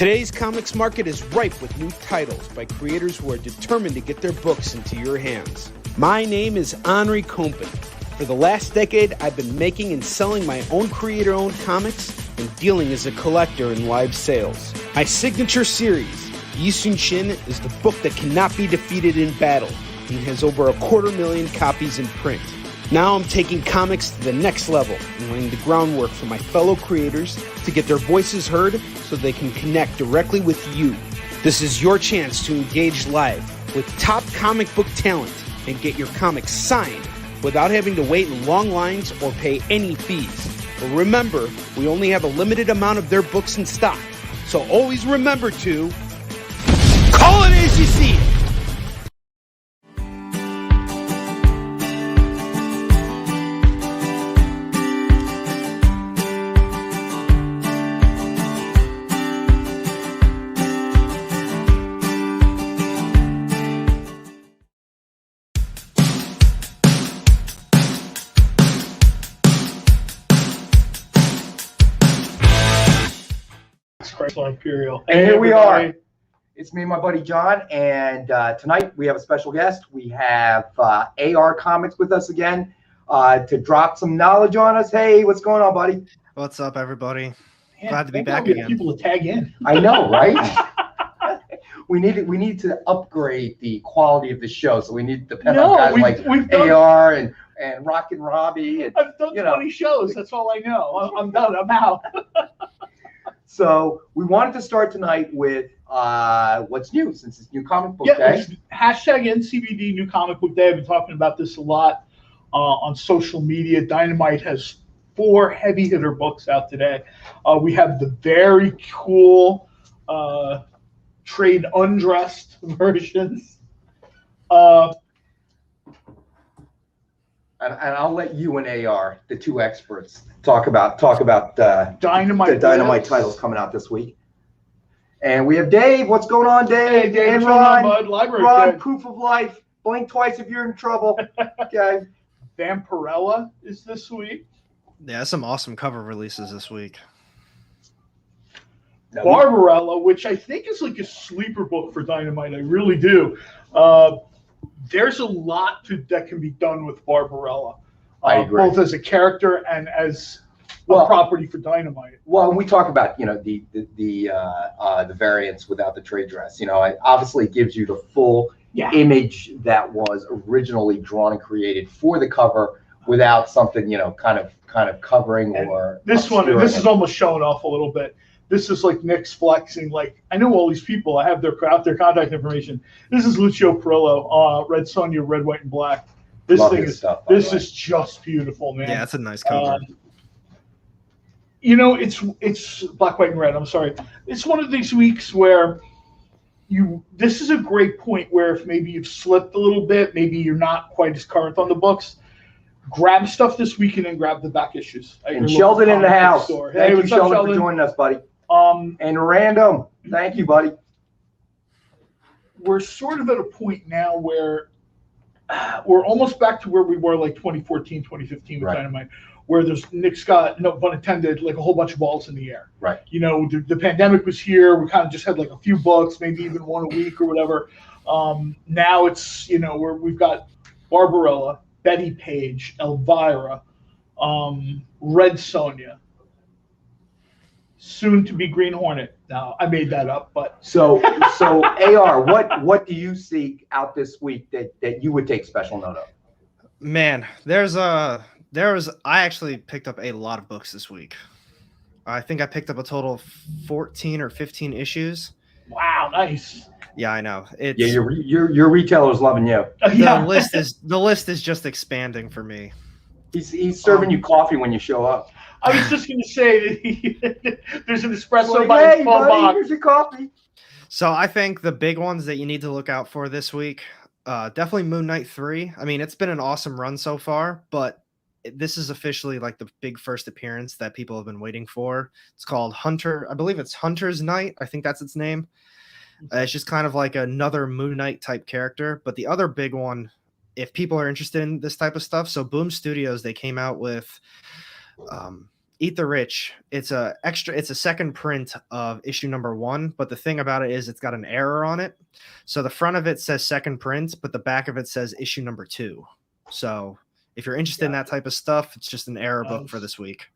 Today's comics market is ripe with new titles by creators who are determined to get their books into your hands. My name is Henri Kingpin. For the last decade, I've been making and selling my own creator-owned comics and dealing as a collector in live sales. My signature series, Yisun Shin, is the book that cannot be defeated in battle and has over 250,000 copies in print. Now I'm taking comics to the next level and laying the groundwork for my fellow creators to get their voices heard so they can connect directly with you. This is your chance to engage live with top comic book talent and get your comics signed without having to wait in long lines or pay any fees. But remember, we only have a limited amount of their books in stock, so always remember to call it as you see it. Imperial. And here we are. It's me and my buddy John, and tonight we have a special guest. We have AR Comics with us again to drop some knowledge on us. Hey, what's going on, buddy? What's up, everybody? Man, Glad to be back get again. People to tag in. I know, right? we need to upgrade the quality of the show, so we need to depend on guys like AR and Rock and Robbie. And, I've done 20 shows. That's all I know. I'm done. I'm out. So we wanted to start tonight with what's new, since it's New Comic Book Day. Hashtag NCBD New Comic Book Day. I've been talking about this a lot on social media. Dynamite has 4 heavy hitter books out today. We have the very cool trade undressed versions. And I'll let you and AR, the two experts, talk about Dynamite. The Dynamite titles coming out this week. And we have Dave. What's going on, Dave? Hey, Dave. And Ron, Proof of Life. Blink twice if you're in trouble. Okay. Vampirella is this week. Yeah, some awesome cover releases this week. Barbarella, which I think is like a sleeper book for Dynamite. I really do. There's a lot that can be done with Barbarella. I agree. Both as a character and as a property for Dynamite. Well, we talk about the variants without the trade dress. It obviously gives you the full image that was originally drawn and created for the cover without something kind of covering or. This is almost showing off a little bit. This is like Nick's flexing. Like, I know all these people. I have their contact information. This is Lucio Perillo, Red Sonja, Red, White, and Black. This is just beautiful, man. Yeah, it's a nice cover. It's Black, White, and Red. I'm sorry. It's one of these weeks where this is a great point where if maybe you've slipped a little bit, maybe you're not quite as current on the books, grab stuff this weekend and grab the back issues. And Sheldon in the house. Thank you, Sheldon, for joining us, buddy. And Random, thank you, buddy. We're sort of at a point now where we're almost back to where we were like 2014, 2015 with Dynamite, where Nick's got, no pun intended, like a whole bunch of balls in the air. Right. The pandemic was here. We kind of just had like a few books, maybe even one a week or whatever. Now it's, we've got Barbarella, Betty Page, Elvira, Red Sonja, soon to be Green Hornet. Now I made that up, but so AR, what do you see out this week that you would take special note of? Man, I actually picked up a lot of books this week. I think I picked up a total of 14 or 15 issues. Wow, nice. Yeah, I know. Your retailer's loving you. The list is just expanding for me. He's serving you coffee when you show up. I was just going to say that there's an espresso by his phone box. Here's your coffee. So I think the big ones that you need to look out for this week, definitely Moon Knight 3. I mean, it's been an awesome run so far, but this is officially like the big first appearance that people have been waiting for. It's called Hunter. I believe it's Hunter's Knight. I think that's its name. It's just kind of like another Moon Knight type character. But the other big one, if people are interested in this type of stuff, so Boom Studios, they came out with Eat the Rich. It's a second print of issue number 1, but the thing about it is it's got an error on it. So the front of it says second print, but the back of it says issue number 2. So if you're interested in that type of stuff, it's just an error book for this week.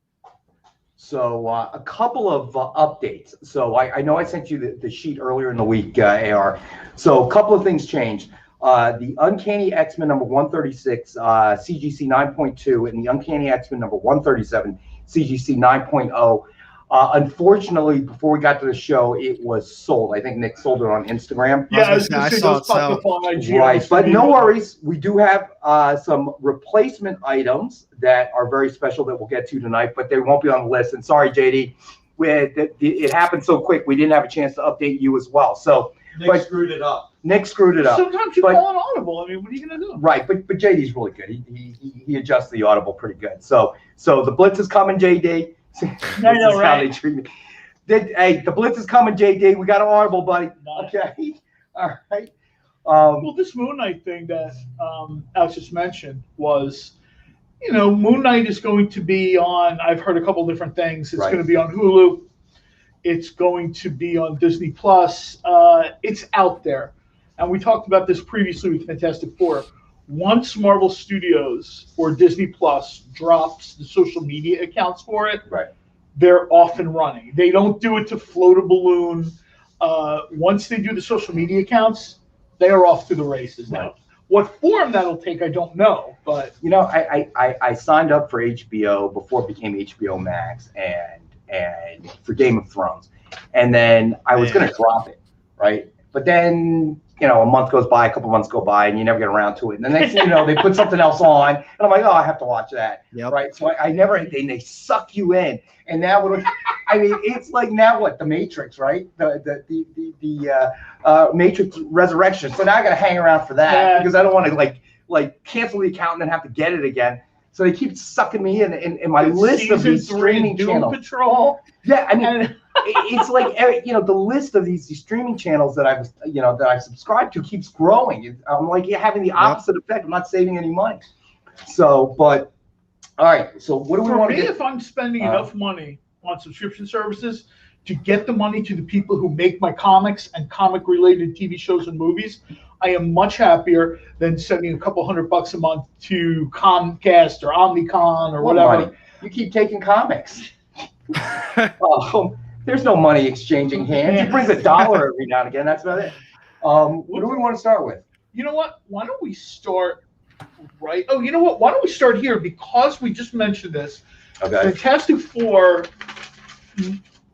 So a couple of updates. So I know I sent you the sheet earlier in the week, AR. So a couple of things changed. The Uncanny X-Men number 136, CGC 9.2, and the Uncanny X-Men number 137, CGC 9.0. Unfortunately, before we got to the show, it was sold. I think Nick sold it on Instagram. Yeah, I saw it sell. Right, but no worries. We do have some replacement items that are very special that we'll get to tonight, but they won't be on the list. And sorry, JD, it happened so quick, we didn't have a chance to update you as well. So Nick screwed it up. Sometimes you call an audible. I mean, what are you going to do? Right, but JD's really good. He adjusts the audible pretty good. So the Blitz is coming, JD. I know, right? How they treat me. Hey, the Blitz is coming, JD. We got an audible, buddy. Nice. Okay, all right. Well, this Moon Knight thing that Alex just mentioned was, Moon Knight is going to be on. I've heard a couple different things. It's going to be on Hulu. It's going to be on Disney Plus. It's out there, and we talked about this previously with Fantastic Four. Once Marvel Studios or Disney Plus drops the social media accounts for it, they're off and running. They don't do it to float a balloon. Once they do the social media accounts, they are off to the races. Now, what form that'll take, I don't know. But I signed up for HBO before it became HBO Max and for Game of Thrones, and then I was going to drop it, right? But then a month goes by, a couple months go by, and you never get around to it. And the next thing you know, they put something else on, and I'm like, oh, I have to watch that, right? So I never. They suck you in, and now it's like now what? The Matrix, right? The Matrix Resurrection. So now I got to hang around for that because I don't want to like cancel the account and then have to get it again. So they keep sucking me in my list of these streaming channels. Patrol. Yeah, I mean, it's like the list of these streaming channels that I subscribe to keeps growing. I'm like having the opposite effect. I'm not saving any money. So, but all right. So what do we want to get? If I'm spending enough money on subscription services to get the money to the people who make my comics and comic-related TV shows and movies, I am much happier than sending a couple $100 a month to Comcast or Omnicom or whatever. Money. You keep taking comics. There's no money exchanging hands. You bring $1 every now and again. That's about it. What do we want to start with? You know what? Why don't we start right? Oh, you know what? Why don't we start here? Because we just mentioned this. Okay. Fantastic Four.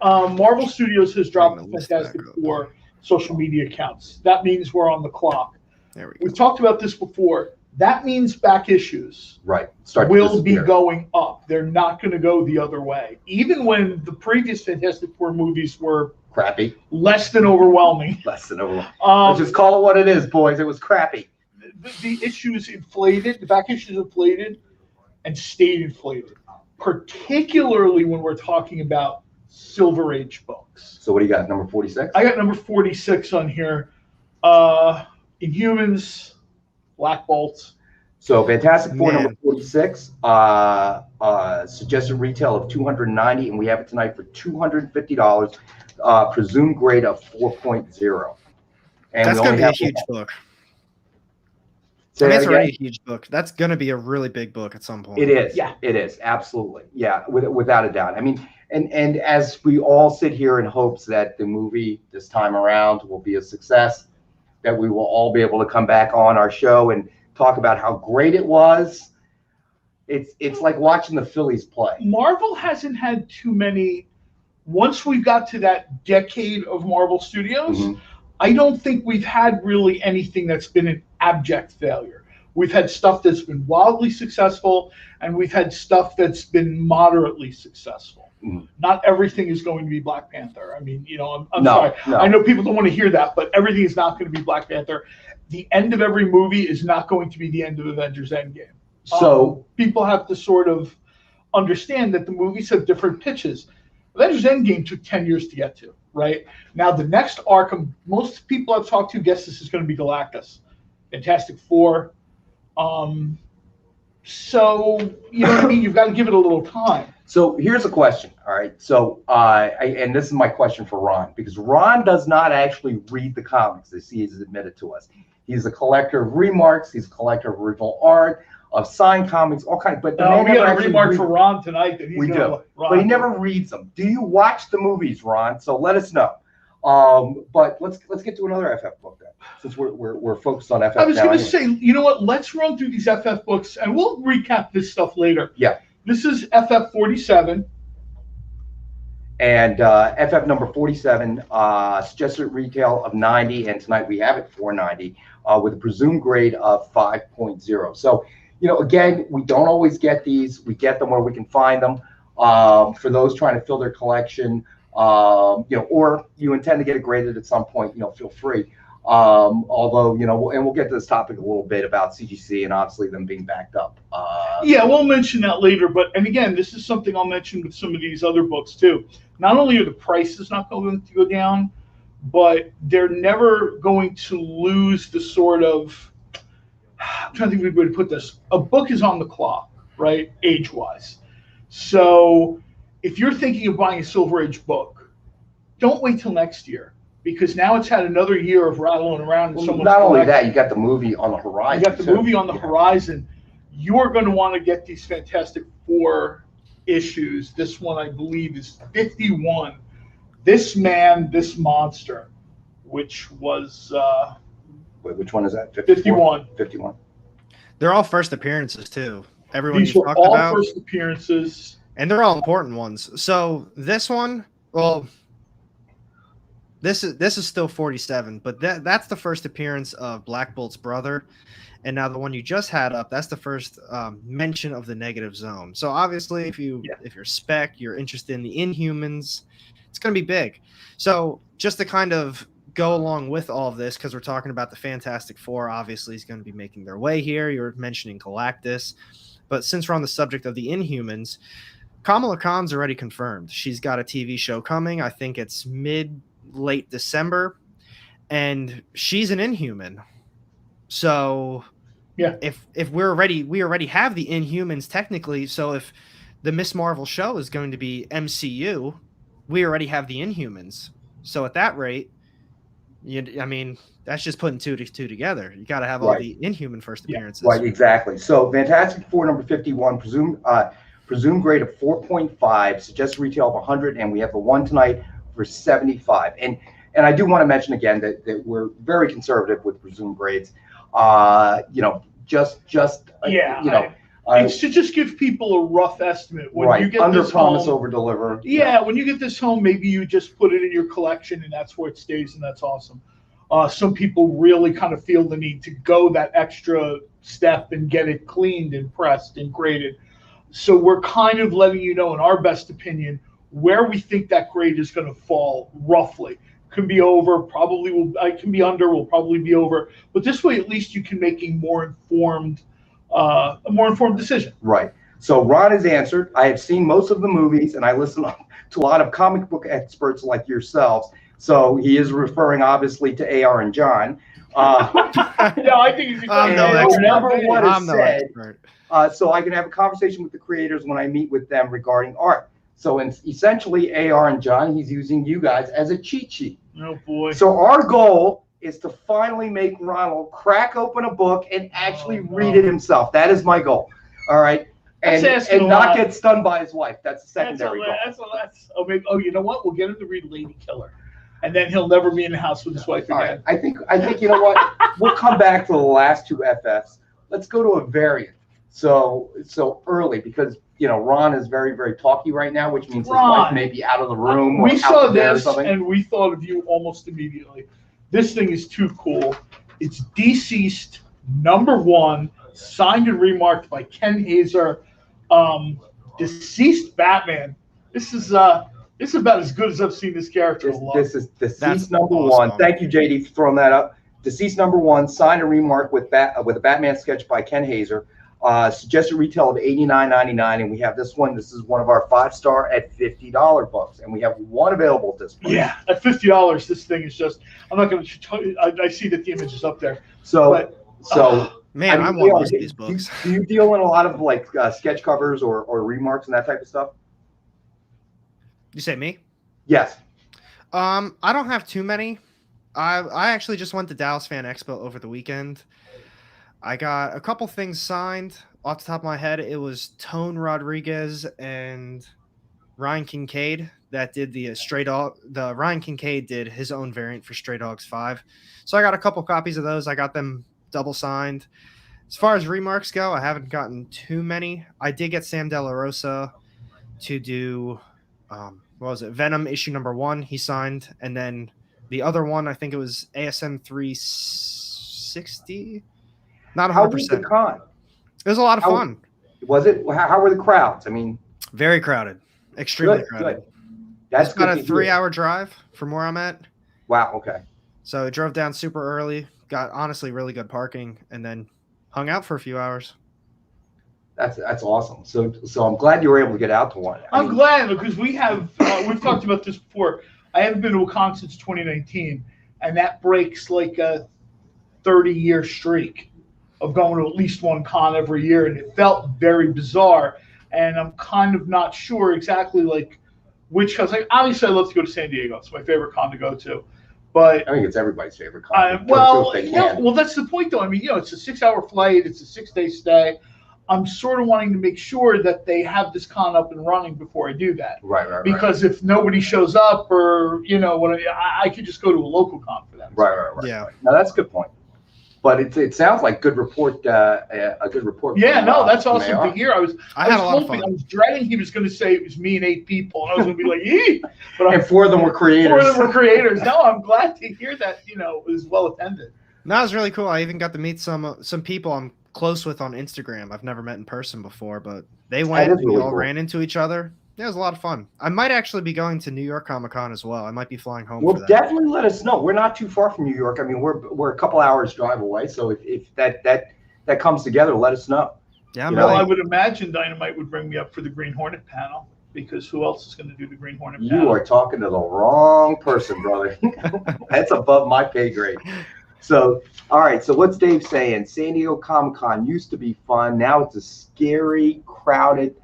Marvel Studios has dropped the Fantastic Four social media accounts. That means we're on the clock. There we go. We've talked about this before. That means back issues will be going up. They're not going to go the other way. Even when the previous Fantastic Four movies were crappy, less than overwhelming. Let's just call it what it is, boys. It was crappy. The issues inflated. The back issues inflated and stayed inflated, particularly when we're talking about Silver Age books. So what do you got? Number 46? I got number 46 on here. Inhumans. Black Bolt. So Fantastic Four number 46, suggested retail of $290, and we have it tonight for $250. Presumed grade of 4.0. And that's going to be a huge book. It's already a huge book. That's going to be a really big book at some point. It is. Yeah, it is. Absolutely. Yeah, without a doubt. I mean, and as we all sit here in hopes that the movie this time around will be a success, that we will all be able to come back on our show and talk about how great it was. It's like watching the Phillies play. Marvel hasn't had too many. Once we got to that decade of Marvel Studios, I don't think we've had really anything that's been an abject failure. We've had stuff that's been wildly successful, and we've had stuff that's been moderately successful. Not everything is going to be Black Panther. I mean, I'm sorry. No. I know people don't want to hear that, but everything is not going to be Black Panther. The end of every movie is not going to be the end of Avengers Endgame. So people have to sort of understand that the movies have different pitches. Avengers Endgame took 10 years to get to, right? Now, the next arc, most people I've talked to guess this is going to be Galactus. Fantastic Four. So, you know what I mean? You've got to give it a little time. So here's a question. All right. So, and this is my question for Ron, because Ron does not actually read the comics, as he has admitted to us. He's a collector of remarks. He's a collector of original art, of signed comics, all kinds. But we got a remark for Ron tonight that he's we do, Ron. But he never reads them. Do you watch the movies, Ron? So let us know. But let's get to another FF book then, since we're focused on FF. I was going to say, you know what? Let's run through these FF books, and we'll recap this stuff later. Yeah. This is FF 47. And FF number 47, suggested retail of 90, and tonight we have it for 90, with a presumed grade of 5.0. So, you know, again, we don't always get these. We get them where we can find them. For those trying to fill their collection, you know, or you intend to get it graded at some point, you know, feel free. Although, you know, and we'll get to this topic a little bit about CGC and obviously them being backed up. Yeah, we'll mention that later. But, and again, this is something I'll mention with some of these other books too. Not only are the prices not going to go down, but they're never going to lose the sort of, I'm trying to think of a way to put this. A book is on the clock, right, age-wise. So if you're thinking of buying a Silver Age book, don't wait till next year, because now it's had another year of rattling around. Well, not only that, you got the movie on the horizon. You got the movie on the horizon. You're going to want to get these Fantastic Four issues. This one, I believe, is 51. This Man, This Monster, which was... Wait, which one is that? 51. 51. They're all first appearances, too. Everyone These you've were talked all about. first appearances. And they're all important ones. So this one, well, this is still 47, but that's the first appearance of Black Bolt's brother. And now the one you just had up, that's the first mention of the Negative Zone. So obviously, if you're spec, you're interested in the Inhumans, it's going to be big. So just to kind of go along with all of this, because we're talking about the Fantastic Four, obviously is going to be making their way here. You're mentioning Galactus. But since we're on the subject of the Inhumans, Kamala Khan's already confirmed. She's got a TV show coming. I think it's late December. And she's an Inhuman. So yeah, if we already have the Inhumans technically. So if the Miss Marvel show is going to be MCU, we already have the Inhumans. So at that rate, I mean, that's just putting two together. You got to have all the Inhuman first appearances. Right, exactly. So Fantastic Four number 51, presumed grade of 4.5, suggested retail of 100, and we have the one tonight for 75. And I do want to mention again that we're very conservative with presumed grades. You know, it's to just give people a rough estimate. When you get under this promise, home, over deliver. Yeah, when you get this home, maybe you just put it in your collection and that's where it stays, and that's awesome. Some people really kind of feel the need to go that extra step and get it cleaned and pressed and graded. So we're kind of letting you know, in our best opinion, where we think that grade is going to fall roughly. Can be over, probably will. I can be under, will probably be over. But this way, at least you can make a more informed decision. Right. So Ron has answered. I have seen most of the movies, and I listen to a lot of comic book experts like yourselves. So he is referring, obviously, to AR and John. Yeah, I think he's number one is said. So I can have a conversation with the creators when I meet with them regarding art. So essentially, AR and John, he's using you guys as a cheat sheet. Oh, boy. So our goal is to finally make Ronald crack open a book and actually read it himself. That is my goal. All right. And not get stunned by his wife. That's the secondary goal. You know what? We'll get him to read Lady Killer. And then he'll never be in the house with his wife again. All right. I think you know what? We'll come back to the last two FFs. Let's go to a variant. So early, because you know Ron is very, very talky right now, which means his wife may be out of the room. We saw this and we thought of you almost immediately. This thing is too cool. It's Deceased #1, signed and remarked by Ken Hazer. Deceased Batman. This is about as good as I've seen this character in a long time. This is Deceased #1. Thank you, JD, for throwing that up. Deceased #1, signed and remarked with a Batman sketch by Ken Hazer. Suggested retail of $89.99, and we have this one. This is one of our 5-star at $50 books, and we have one available at this point. Yeah, at $50, this thing is just. I'm not going to tell you. I see that the image is up there. So Man, I want most of these books. Do you deal in a lot of like sketch covers or remarks and that type of stuff? You say me? Yes. I don't have too many. I actually just went to Dallas Fan Expo over the weekend. I got a couple things signed off the top of my head. It was Tone Rodriguez and Ryan Kincaid that did the Stray Dog. The Ryan Kincaid did his own variant for Stray Dogs 5. So I got a couple copies of those. I got them double signed. As far as remarks go, I haven't gotten too many. I did get Sam De La Rosa to do, what was it? Venom issue #1. He signed. And then the other one, I think it was ASM 360. Not 100%. How was the con? It was a lot of fun. Was it? How were the crowds? I mean, very crowded. Extremely crowded. Good. That's it's about a 3-hour drive from where I'm at. Wow. Okay. So I drove down super early, got honestly really good parking, and then hung out for a few hours. That's awesome. So I'm glad you were able to get out to one. I'm glad because we have we've talked about this before. I haven't been to a con since 2019, and that breaks like a 30-year streak of going to at least one con every year, and it felt very bizarre. And I'm kind of not sure exactly like which, because obviously I love to go to San Diego. It's my favorite con to go to. But I think it's everybody's favorite con. Well, that's the point, though. I mean, it's a 6-hour flight. It's a 6-day stay. I'm sort of wanting to make sure that they have this con up and running before I do that. Right. Because if nobody shows up, or I could just go to a local con for them. Right. Yeah. No, that's a good point. But it sounds like good report. A good report. Yeah, that's awesome to hear. I had a lot of fun. I was dreading he was going to say it was me and 8 people, and I was going to be like, "Eee!" But and 4 of them were creators. 4 of them were creators. No, I'm glad to hear that. It was well attended. No, it was really cool. I even got to meet some people I'm close with on Instagram. I've never met in person before, but they went. And we all ran into each other. Yeah, it was a lot of fun. I might actually be going to New York Comic Con as well. I might be flying home. Well, for that. definitely let us know. We're not too far from New York. I mean, we're a couple hours drive away. So if that comes together, let us know. Yeah, I would imagine Dynamite would bring me up for the Green Hornet panel, because who else is going to do the Green Hornet panel? You are talking to the wrong person, brother. That's above my pay grade. So, all right. So what's Dave saying? San Diego Comic Con used to be fun. Now it's a scary, crowded,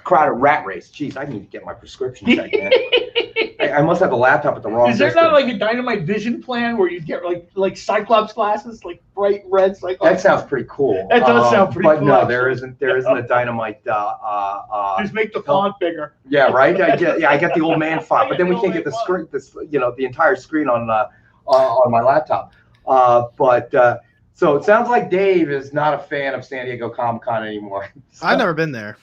crowded rat race. Jeez, I need to get my prescription checked, man. I must have a laptop at the wrong. Is there not like a Dynamite vision plan where you get like Cyclops glasses, like bright red Cyclops? That sounds pretty cool. That does sound pretty cool. But no, there isn't a Dynamite. Just make the font bigger. Yeah, right. I get the old man font, but then we can't get the screen, the entire screen on my laptop. So it sounds like Dave is not a fan of San Diego Comic Con anymore. So. I've never been there.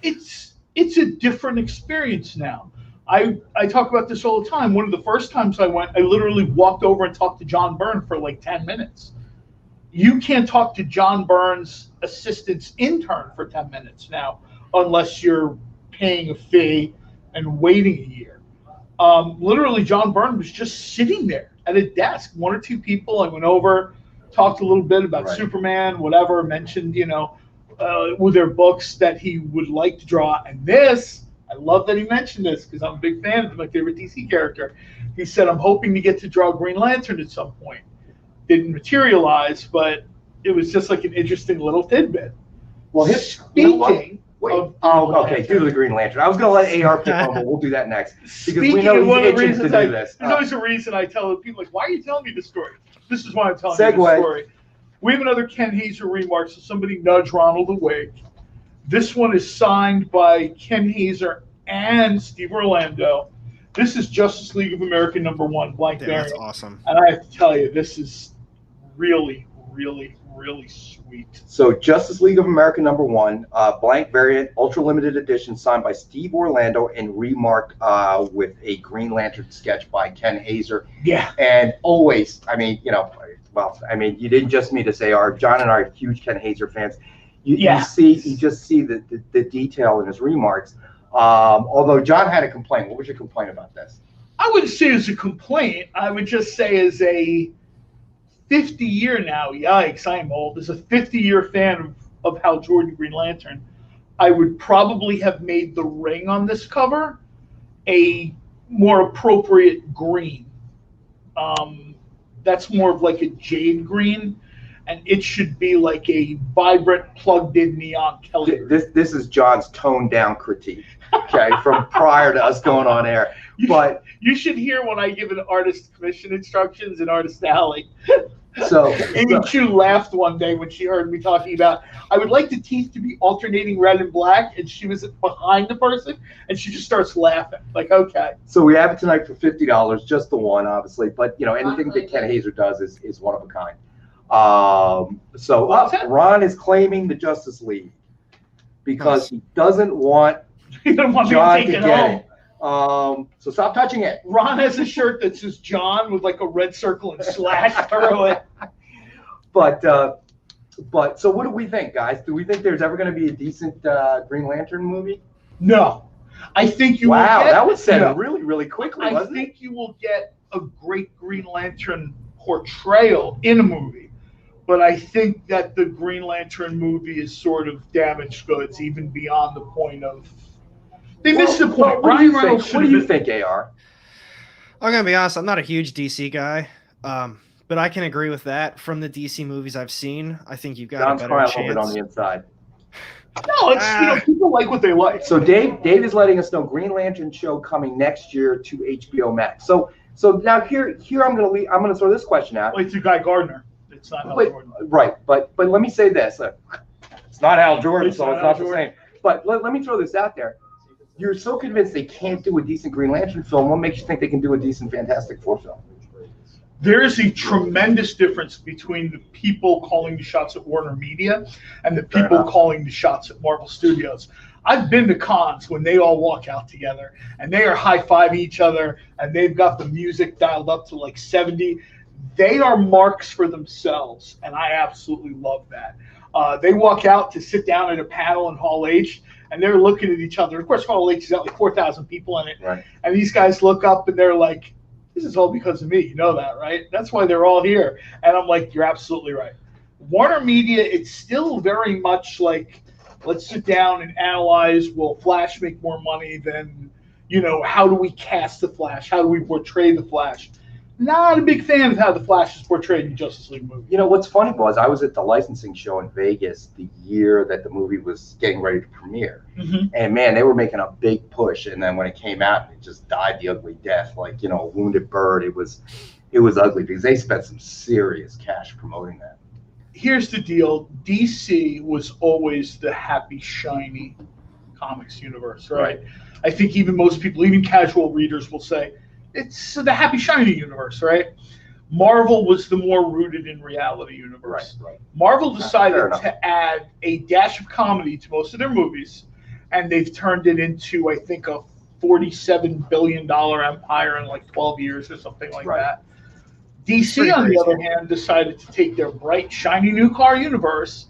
It's a different experience now. I talk about this all the time. One of the first times I went, I literally walked over and talked to John Byrne for like 10 minutes. You can't talk to John Byrne's assistant's intern for 10 minutes now, unless you're paying a fee and waiting a year. Literally, John Byrne was just sitting there at a desk. 1 or 2 people. I went over, talked a little bit about Superman, whatever, mentioned, with their books that he would like to draw. And this, I love that he mentioned this because I'm a big fan of my favorite DC character. He said, I'm hoping to get to draw Green Lantern at some point. Didn't materialize, but it was just like an interesting little tidbit. Well, speaking okay, do the Green Lantern. I was going to let AR pick on, but we'll do that next. Because we know he's itching to do this. There's always a reason I tell people, like, why are you telling me this story? This is why I'm telling you this story. We have another Ken Hazer remark, so somebody nudge Ronald away. This one is signed by Ken Hazer and Steve Orlando. This is Justice League of America #1, blank variant. That's awesome. And I have to tell you, this is really, really, really sweet. So Justice League of America #1, blank variant, ultra limited edition, signed by Steve Orlando and remarked with a Green Lantern sketch by Ken Hazer. Yeah. And always, you didn't just meet us, AR. John and I are huge Ken Hazer fans. You just see the detail in his remarks. Although John had a complaint. What was your complaint about this? I wouldn't say it's a complaint. I would just say as a 50-year now, yikes, I'm old. As a 50-year fan of Hal Jordan Green Lantern, I would probably have made the ring on this cover a more appropriate green. That's more of like a jade green, and it should be like a vibrant, plugged-in neon Kelly green. This is John's toned down critique, okay, from prior to us going on air. But you should hear when I give an artist commission instructions in Artist Alley. So Amy Chu laughed one day when she heard me talking about, I would like the teeth to be alternating red and black, and she was behind the person, and she just starts laughing. Like, okay. So we have it tonight for $50, just the one, obviously. But, you know, anything that Ken Hazer does is one of a kind. Ron is claiming the Justice League because he doesn't want John to get it. So stop touching it. Ron has a shirt that says John with like a red circle and slash through it. But so what do we think, guys? Do we think there's ever going to be a decent Green Lantern movie? No. I think you will Wow, get, that was said really, really quickly, I wasn't it? think you will get a great Green Lantern portrayal in a movie. But I think that the Green Lantern movie is sort of damaged goods, even beyond the point of... They missed the point. What do you think, AR? I'm going to be honest, I'm not a huge DC guy, but I can agree with that. From the DC movies I've seen, I think you've got John's a better crying a little bit on chance. the inside. No, it's people like what they like. So Dave is letting us know Green Lantern show coming next year to HBO Max. So now here I'm gonna throw this question out. Well, it's a Guy Gardner. It's not Hal Jordan. Right, but let me say this. It's not Hal Jordan, so it's not the same. But let me throw this out there. You're so convinced they can't do a decent Green Lantern film. What makes you think they can do a decent Fantastic Four film? There is a tremendous difference between the people calling the shots at Warner Media and the people calling the shots at Marvel Studios. I've been to cons when they all walk out together and they are high-fiving each other and they've got the music dialed up to like 70. They are marks for themselves, and I absolutely love that. They walk out to sit down at a panel in Hall H, and they're looking at each other. Of course, Hall H has got like 4,000 people in it. Right. And these guys look up, and they're like, this is all because of me. You know that, right? That's why they're all here. And I'm like, you're absolutely right. Warner Media, it's still very much like, let's sit down and analyze, will Flash make more money than, how do we cast the Flash? How do we portray the Flash? Not a big fan of how the Flash is portrayed in Justice League movie. You know, what's funny was I was at the licensing show in Vegas the year that the movie was getting ready to premiere. Mm-hmm. And, man, they were making a big push. And then when it came out, it just died the ugly death, like, a wounded bird. It was ugly because they spent some serious cash promoting that. Here's the deal. DC was always the happy, shiny comics universe, right? I think even most people, even casual readers will say, it's the happy, shiny universe, right? Marvel was the more rooted in reality universe. Right. Marvel decided to add a dash of comedy to most of their movies, and they've turned it into, I think, a $47 billion empire in like 12 years or something like that. DC, on the other hand, decided to take their bright, shiny new car universe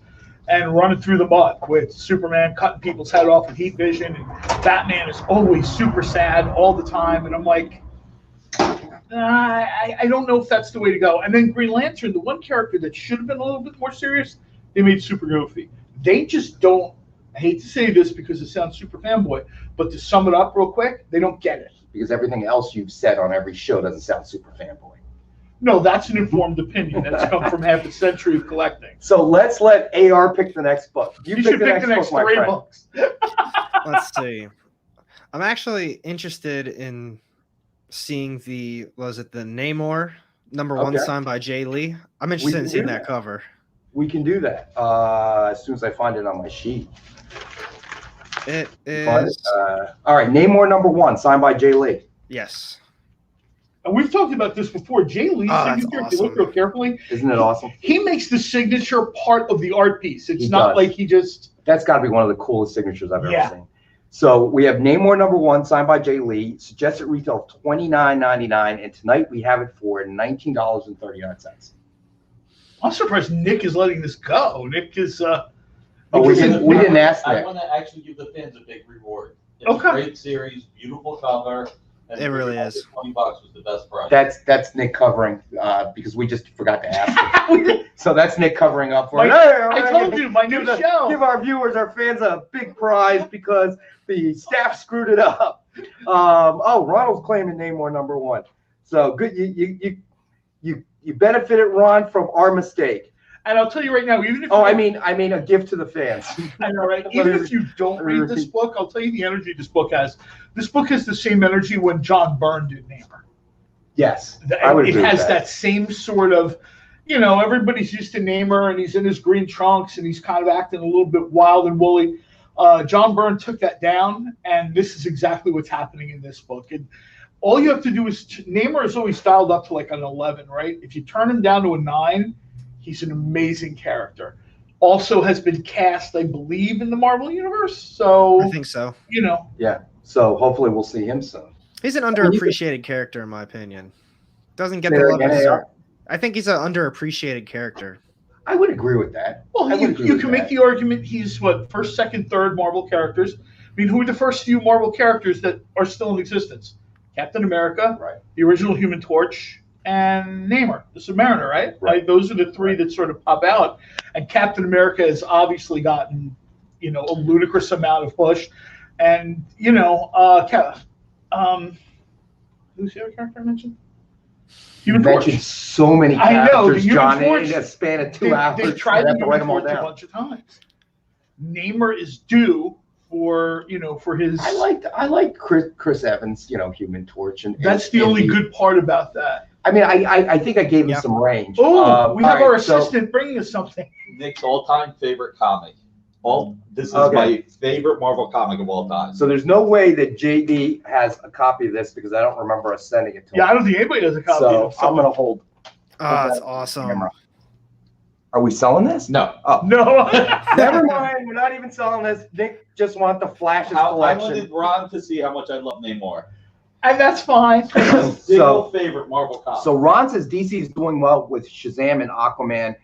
and run it through the mud with Superman cutting people's head off with heat vision, and Batman is always super sad all the time, and I'm like, I don't know if that's the way to go. And then Green Lantern, the one character that should have been a little bit more serious, they made super goofy. They just don't, I hate to say this because it sounds super fanboy, but to sum it up real quick, they don't get it. Because everything else you've said on every show doesn't sound super fanboy. No, that's an informed opinion that's come from half a century of collecting. So let's let AR pick the next book. You should pick the next book, 3 books. Let's see. I'm actually interested in seeing the Namor #1 signed by Jay Lee. I'm interested in seeing that cover. We can do that as soon as I find it on my sheet. It is. All right, Namor #1 signed by Jay Lee. Yes. And we've talked about this before. Jay Lee's signature, if you look real carefully, isn't it awesome? He makes the signature part of the art piece. It's not like he just. That's got to be one of the coolest signatures I've ever seen. So we have Namor #1 signed by Jay Lee. Suggested retail of $29.99, and tonight we have it for $19.39. I'm surprised Nick is letting this go. Nick is. We didn't ask Nick. I want to actually give the fans a big reward. It's a great series, beautiful cover. It really is. $20 was the best price. That's Nick covering because we just forgot to ask him. So that's Nick covering up for it. I told you, my new show. Give our viewers, our fans, a big prize because the staff screwed it up. Ronald's claiming Namor #1. So good. You You benefited, Ron, from our mistake. And I'll tell you right now, even if I mean a gift to the fans. I know, right? Even if you don't read this book, I'll tell you the energy this book has. This book has the same energy when John Byrne did Namor. Yes, I would agree it has with that same sort of, everybody's used to Namor and he's in his green trunks and he's kind of acting a little bit wild and woolly. John Byrne took that down, and this is exactly what's happening in this book. And all you have to do is Namor is always dialed up to like an 11, right? If you turn him down to a 9, he's an amazing character. Also has been cast, I believe, in the Marvel Universe. So I think so. Yeah. So hopefully we'll see him soon. He's an underappreciated character, in my opinion. Doesn't get the love he deserves. I think he's an underappreciated character. I would agree with that. Well, you can make the argument he's first, second, third Marvel characters. I mean, who are the first few Marvel characters that are still in existence? Captain America, right? The original Human Torch, and Namor, the Submariner, right? Like, those are the three that sort of pop out. And Captain America has obviously gotten, a ludicrous amount of push. And, who's the other character I mentioned? Human Torch. Mentioned so many characters, John, in a span of 2 hours. They tried to write them all down a bunch of times. Namor is due for his. I like Chris Evans, Human Torch, and that's the only good part about that. I mean, I think I gave him some range. Oh, we have our assistant bringing us something. Nick's all-time favorite comic. This is my favorite Marvel comic of all time. So there's no way that JD has a copy of this because I don't remember us sending it to him. Yeah, I don't think anybody has a copy of it. So I'm going to hold. That's awesome. Camera. Are we selling this? No. Oh. No. Never mind. We're not even selling this. Nick just wants to flash his collection. I wanted Ron to see how much I love Namor. And that's fine. Single favorite Marvel comic. So Ron says DC is doing well with Shazam and Aquaman.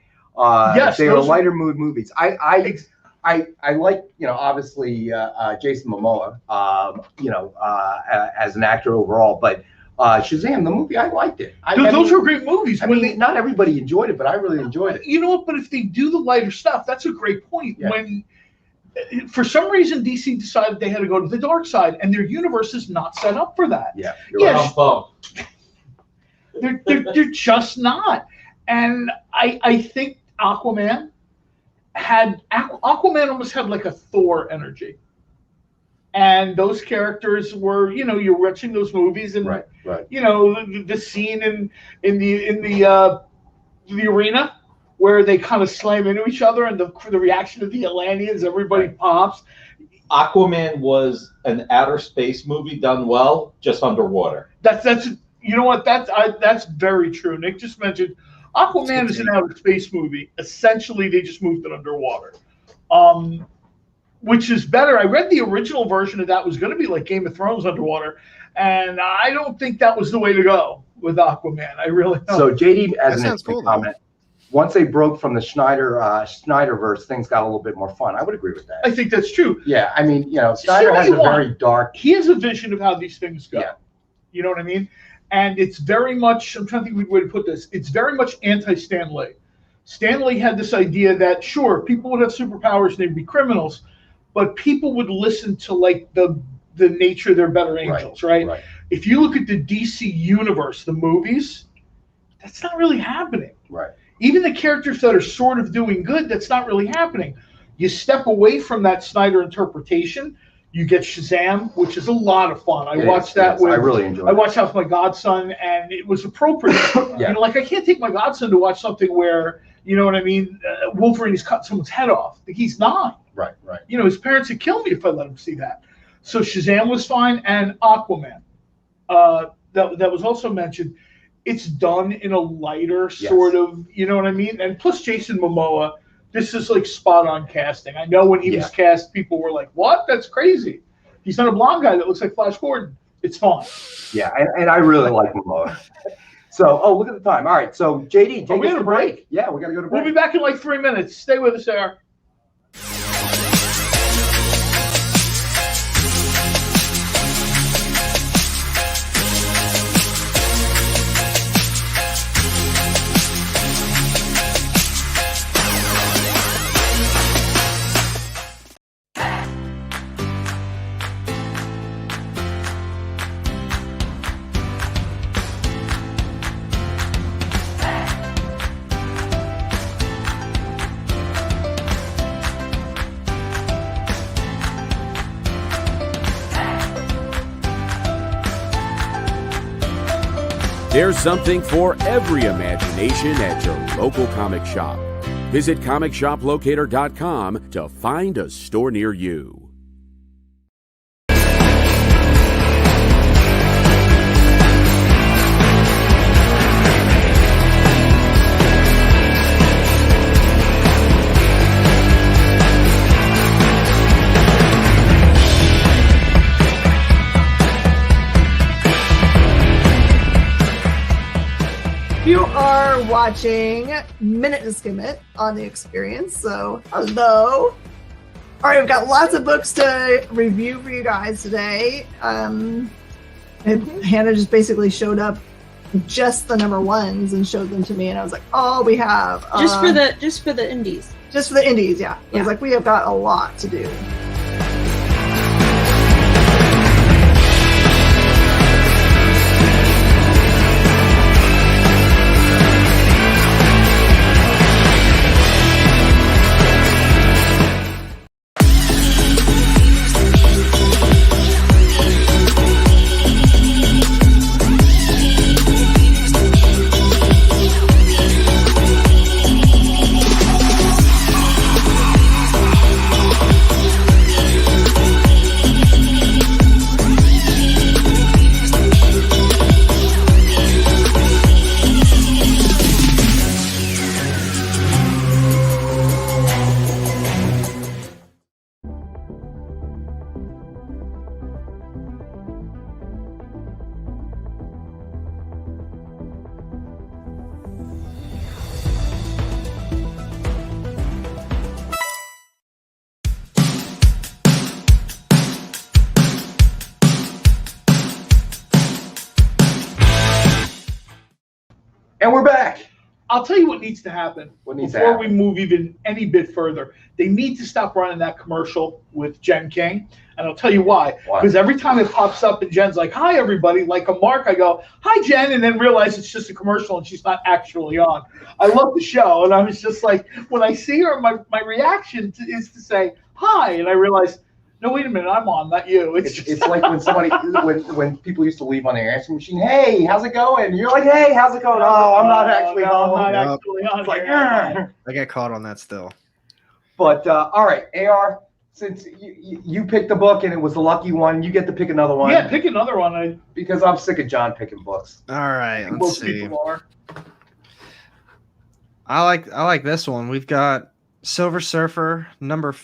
Yes, they are lighter mood movies. I like, obviously Jason Momoa, as an actor overall, but Shazam, the movie, I liked it. Those were great movies. I mean, not everybody enjoyed it, but I really enjoyed it. You know what? But if they do the lighter stuff, that's a great point. Yeah. When, for some reason, DC decided they had to go to the dark side, and their universe is not set up for that. Yeah, they're just not. And I think Aquaman almost had like a Thor energy. And those characters were, you're watching those movies, and right. The scene in the arena where they kind of slam into each other, and the reaction of the Atlanteans, everybody pops. Aquaman was an outer space movie done well, just underwater. That's that's very true. Nick just mentioned Aquaman is an outer space movie. Essentially, they just moved it underwater. Which is better. I read the original version of that was going to be like Game of Thrones underwater, and I don't think that was the way to go with Aquaman. I really don't. So JD, as an interesting comment, once they broke from the Snyderverse, things got a little bit more fun. I would agree with that. I think that's true. Yeah, I mean, Snyder has a very dark. He has a vision of how these things go. Yeah. You know what I mean? And it's very much. I'm trying to think of a way to put this. It's very much anti-Stan Lee. Stan Lee had this idea that sure, people would have superpowers and they'd be criminals, but people would listen to like the nature of their better angels, right? If you look at the DC universe, the movies, that's not really happening. Right. Even the characters that are sort of doing good, that's not really happening. You step away from that Snyder interpretation, you get Shazam, which is a lot of fun. I watched that with. I really enjoyed it. I watched that with my godson, and it was appropriate. Yeah. I can't take my godson to watch something where, you know what I mean, Wolverine has cut someone's head off. He's 9. Right. His parents would kill me if I let him see that. So Shazam was fine, and Aquaman, that was also mentioned. It's done in a lighter sort of, you know what I mean? And plus Jason Momoa, this is like spot on casting. I know when he was cast, people were like, what? That's crazy. He's not a blonde guy that looks like Flash Gordon. It's fine. Yeah, and I really like Momoa. So, look at the time. All right, so JD, take us to break. Yeah, we got to go to break. We'll be back in like 3 minutes. Stay with us, Sarah. There's something for every imagination at your local comic shop. Visit comicshoplocator.com to find a store near you. You are watching Minute to Skim It on the Experience, so hello. All right, we've got lots of books to review for you guys today. And Hannah just basically showed up just the number ones and showed them to me, and I was like, oh, we have just for the indies. Just for the indies, yeah. I was like, we have got a lot to do. And we're back. I'll tell you what needs to happen before we move even any bit further. They need to stop running that commercial with Jen King. And I'll tell you why. Because every time it pops up and Jen's like, hi, everybody, like a mark, I go, hi, Jen, and then realize it's just a commercial and she's not actually on. I love the show. And I was just like, when I see her, my reaction is to say, hi. And I realize, no, wait a minute, I'm on, not you. It's like when somebody, when people used to leave on their answering machine, hey, how's it going? You're like, hey, how's it going? Oh, I'm not actually on. I'm not actually on. It's like, I get caught on that still. But, all right, AR, since you picked the book and it was the lucky one, you get to pick another one. Yeah, pick another one. Because I'm sick of John picking books. All right, let's Most see. people are. I like this one. We've got Silver Surfer number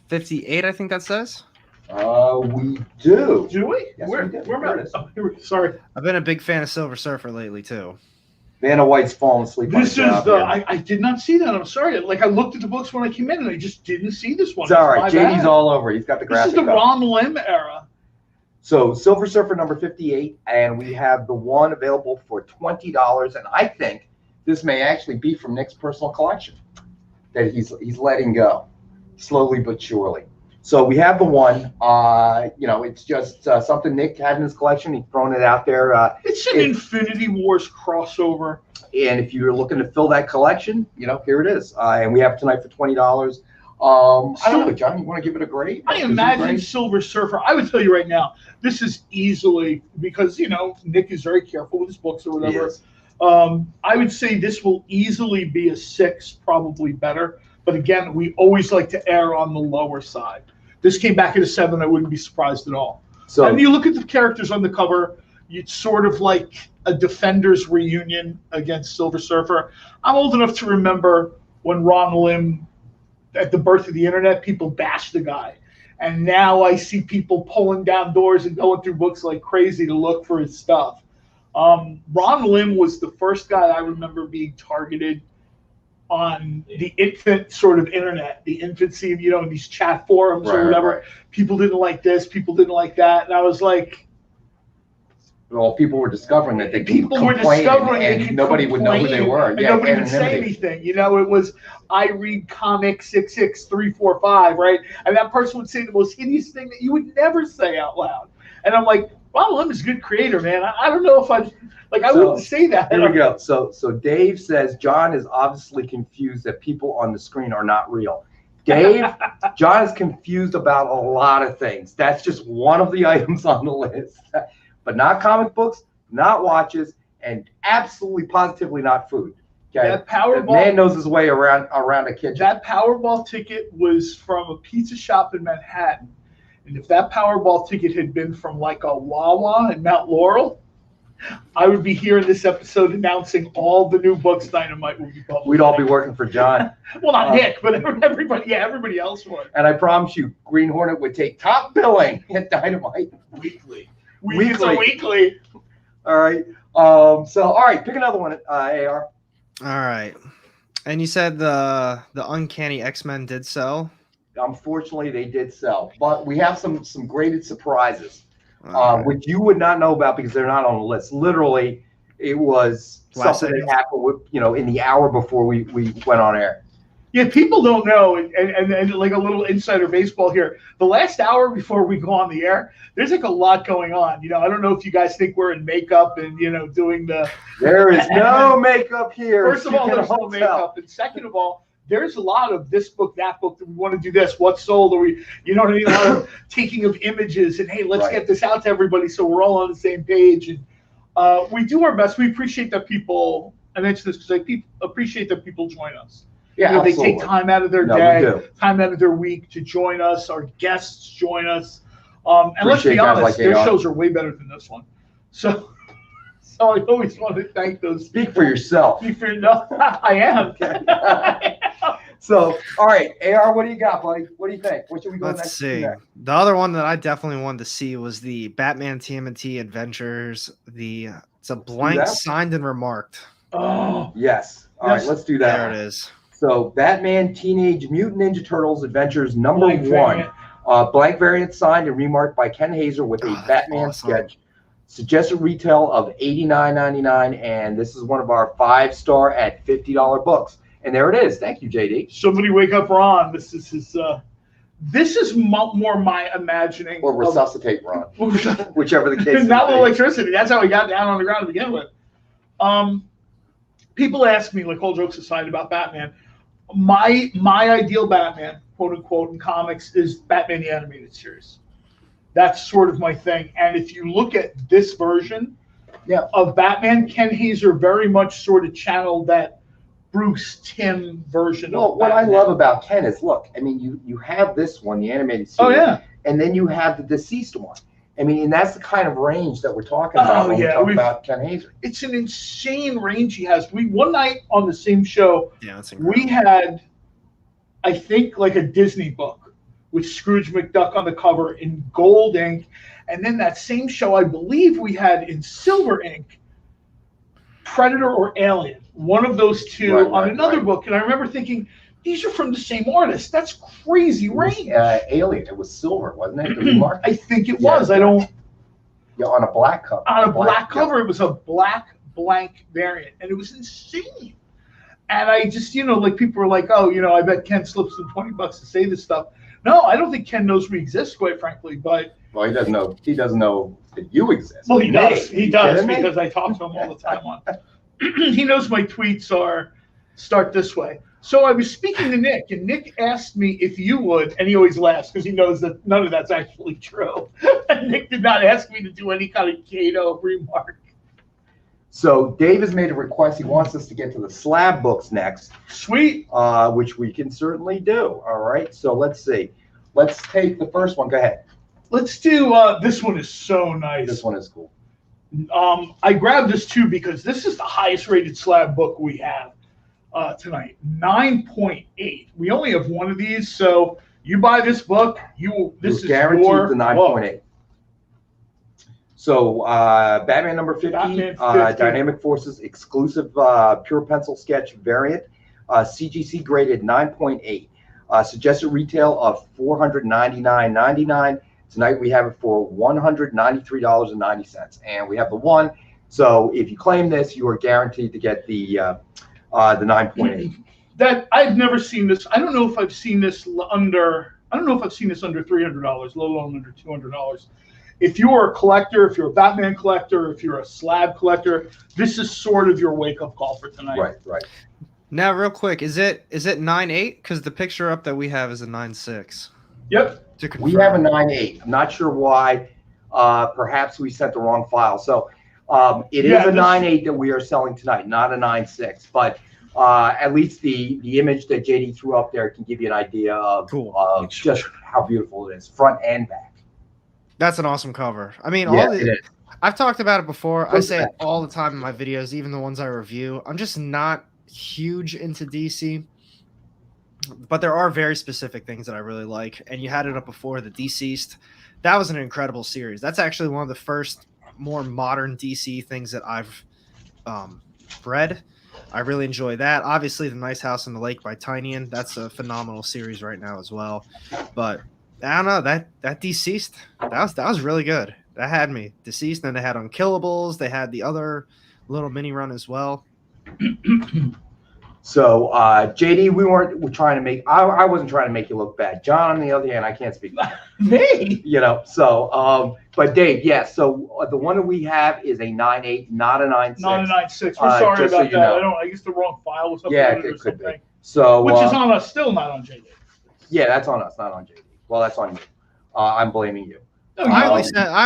58, I think that says. We do. Do we? Yes, Where we do. am I? Sorry. I've been a big fan of Silver Surfer lately too. Vanna White's fallen asleep on This the is job the. here. I did not see that. I'm sorry. Like I looked at the books when I came in, and I just didn't see this one. It's all right. My JD's bad. all over. He's got the This graphic. is the up. Ron Lim era. So Silver Surfer number 58, and we have the one available for $20. And I think this may actually be from Nick's personal collection that he's letting go, slowly but surely. So we have the one. It's just something Nick had in his collection. He's thrown it out there. It's an Infinity Wars crossover. And if you're looking to fill that collection, here it is. And we have it tonight for $20. I don't know, John, you want to give it a grade? I imagine Silver Surfer. I would tell you right now, this is easily, because, Nick is very careful with his books or whatever. I would say this will easily be a 6, probably better. But again, we always like to err on the lower side. This came back at a 7. I wouldn't be surprised at all. So, and you look at the characters on the cover, it's sort of like a Defenders reunion against Silver Surfer. I'm old enough to remember when Ron Lim, at the birth of the internet, people bashed the guy. And now I see people pulling down doors and going through books like crazy to look for his stuff. Ron Lim was the first guy I remember being targeted on the infant sort of internet, the infancy of, these chat forums or whatever. Right. People didn't like this, people didn't like that. And I was like, well, people were discovering that they people were discovering and nobody would know who they were. And nobody would say anything. It was, I read comic 66345, right? And that person would say the most hideous thing that you would never say out loud. And I'm like, Ron Lim is a good creator, man. I don't know if I wouldn't say that. Here we go. So Dave says John is obviously confused that people on the screen are not real. Dave, John is confused about a lot of things. That's just one of the items on the list. But not comic books, not watches, and absolutely positively not food. Okay, That the Powerball, man knows his way around a kitchen. that Powerball ticket was from a pizza shop in Manhattan. And if that Powerball ticket had been from like a Wawa in Mount Laurel, I would be here in this episode announcing all the new books Dynamite will be published. We'd all be working for John. Well, not Nick, but everybody. Yeah, everybody else would. And I promise you, Green Hornet would take top billing at Dynamite Weekly. It's a weekly. All right. So, all right, pick another one, AR. All right. And you said the Uncanny X-Men did sell? Unfortunately, they did sell. But we have some graded surprises. Right. Which you would not know about because they're not on the list. Literally, it was something that happened, in the hour before we went on air. Yeah, people don't know, and like a little insider baseball here. The last hour before we go on the air, there's like a lot going on. I don't know if you guys think we're in makeup and doing the. There is no makeup here. First of all, there's no makeup, and second of all, there's a lot of this book, that book, that we want to do this, what sold, or we, a lot of taking of images, and hey, let's get this out to everybody so we're all on the same page. And we do our best. We appreciate that people, I mentioned this because I appreciate that people join us. Yeah, they take time out of their day, time out of their week to join us. Our guests join us. And let's be honest, their shows are way better than this one. So I always want to thank those. Speak for yourself. No, I am. Okay. So, all right, AR, what do you got, buddy? What do you think? What should we go next? Let's see. The other one that I definitely wanted to see was the Batman Tmnt Adventures. It's a blank signed and remarked. Oh, yes. All right, let's do that. There it is. So, Batman Teenage Mutant Ninja Turtles Adventures #1. Blank variant signed and remarked by Ken Hazer with a Batman sketch. Suggested retail of $89.99, and this is one of our 5-star at $50 books. And there it is. Thank you, JD. Somebody wake up Ron. This is more my imagining. Or resuscitate Ron, whichever the case. Not with electricity. That's how we got down on the ground to begin with. People ask me, like, all jokes aside, about Batman. My ideal Batman, quote unquote, in comics is Batman the Animated Series. That's sort of my thing. And if you look at this version of Batman, Ken Hazer very much sort of channeled that Bruce Timm version of what Batman. I love about Ken is, look, I mean, you have this one, the animated series. Oh, yeah. And then you have the deceased one. I mean, and that's the kind of range that we're talking about when we talk about Ken Hazer. It's an insane range he has. One night on the same show, that's we had, I think, like a Disney book with Scrooge McDuck on the cover in gold ink. And then that same show, I believe we had in silver ink, Predator or Alien, one of those two on another book. And I remember thinking, these are from the same artist. That's crazy range. Alien, it was silver, wasn't it? The remark? I think it was. I don't. Yeah, on a black cover. On a black cover, it was a black blank variant, and it was insane. And I just, like people were like, oh, I bet Ken slips them $20 to say this stuff. No, I don't think Ken knows we exist, quite frankly. But well, he doesn't know. He doesn't know that you exist. Well, he does. He does because I talk to him all the time on. He knows my tweets start this way. So I was speaking to Nick, and Nick asked me if you would, and he always laughs because he knows that none of that's actually true. Nick did not ask me to do any kind of Cato remark. So Dave has made a request. He wants us to get to the slab books next. Sweet. Which we can certainly do. All right. So let's see. Let's take the first one. Go ahead. Let's do this one is so nice. This one is cool. I grabbed this too because this is the highest rated slab book we have tonight. 9.8. We only have one of these, so you buy this book, this is guaranteed your the 9.8. So Batman #50, Dynamic Forces exclusive pure pencil sketch variant, CGC graded 9.8. Suggested retail of $499.99. Tonight we have it for $193.90, and we have the one. So if you claim this, you are guaranteed to get the 9.8. That I've never seen this. I don't know if I've seen this under. I don't know if I've seen this under $300, let alone under $200. If you're a collector, if you're a Batman collector, if you're a slab collector, this is sort of your wake-up call for tonight. Right. Now, real quick, is it 9.8? Because the picture up that we have is a 9.6. Yep. We have a 9.8. I'm not sure why. Perhaps we sent the wrong file. So It is a 9.8 that we are selling tonight, not a 9.6. But at least the image that JD threw up there can give you an idea of just how beautiful it is, front and back. That's an awesome cover. I mean, Yeah, it is. I've talked about it before. I say it all the time in my videos, even the ones I review. I'm just not huge into DC, but there are very specific things that I really like. And you had it up before, the Deceased. That was an incredible series. That's actually one of the first more modern DC things that I've read. I really enjoy that. Obviously, The Nice House on the Lake by Tynion. That's a phenomenal series right now as well. But I don't know, that Deceased, that was really good. That had me. Deceased, and then they had Unkillables. They had the other little mini run as well. So, JD, we're trying to make, I wasn't trying to make you look bad. John, on the other hand, I can't speak. Me? But Dave, yeah, so the one that we have is a 9.8, not a 9.6. Not a 9.6. We're sorry about that. Know. I guess the wrong file was uploaded or something. Be. So, which is on us, still not on JD. Yeah, that's on us, not on JD. Well, that's on you. I'm blaming you. No, I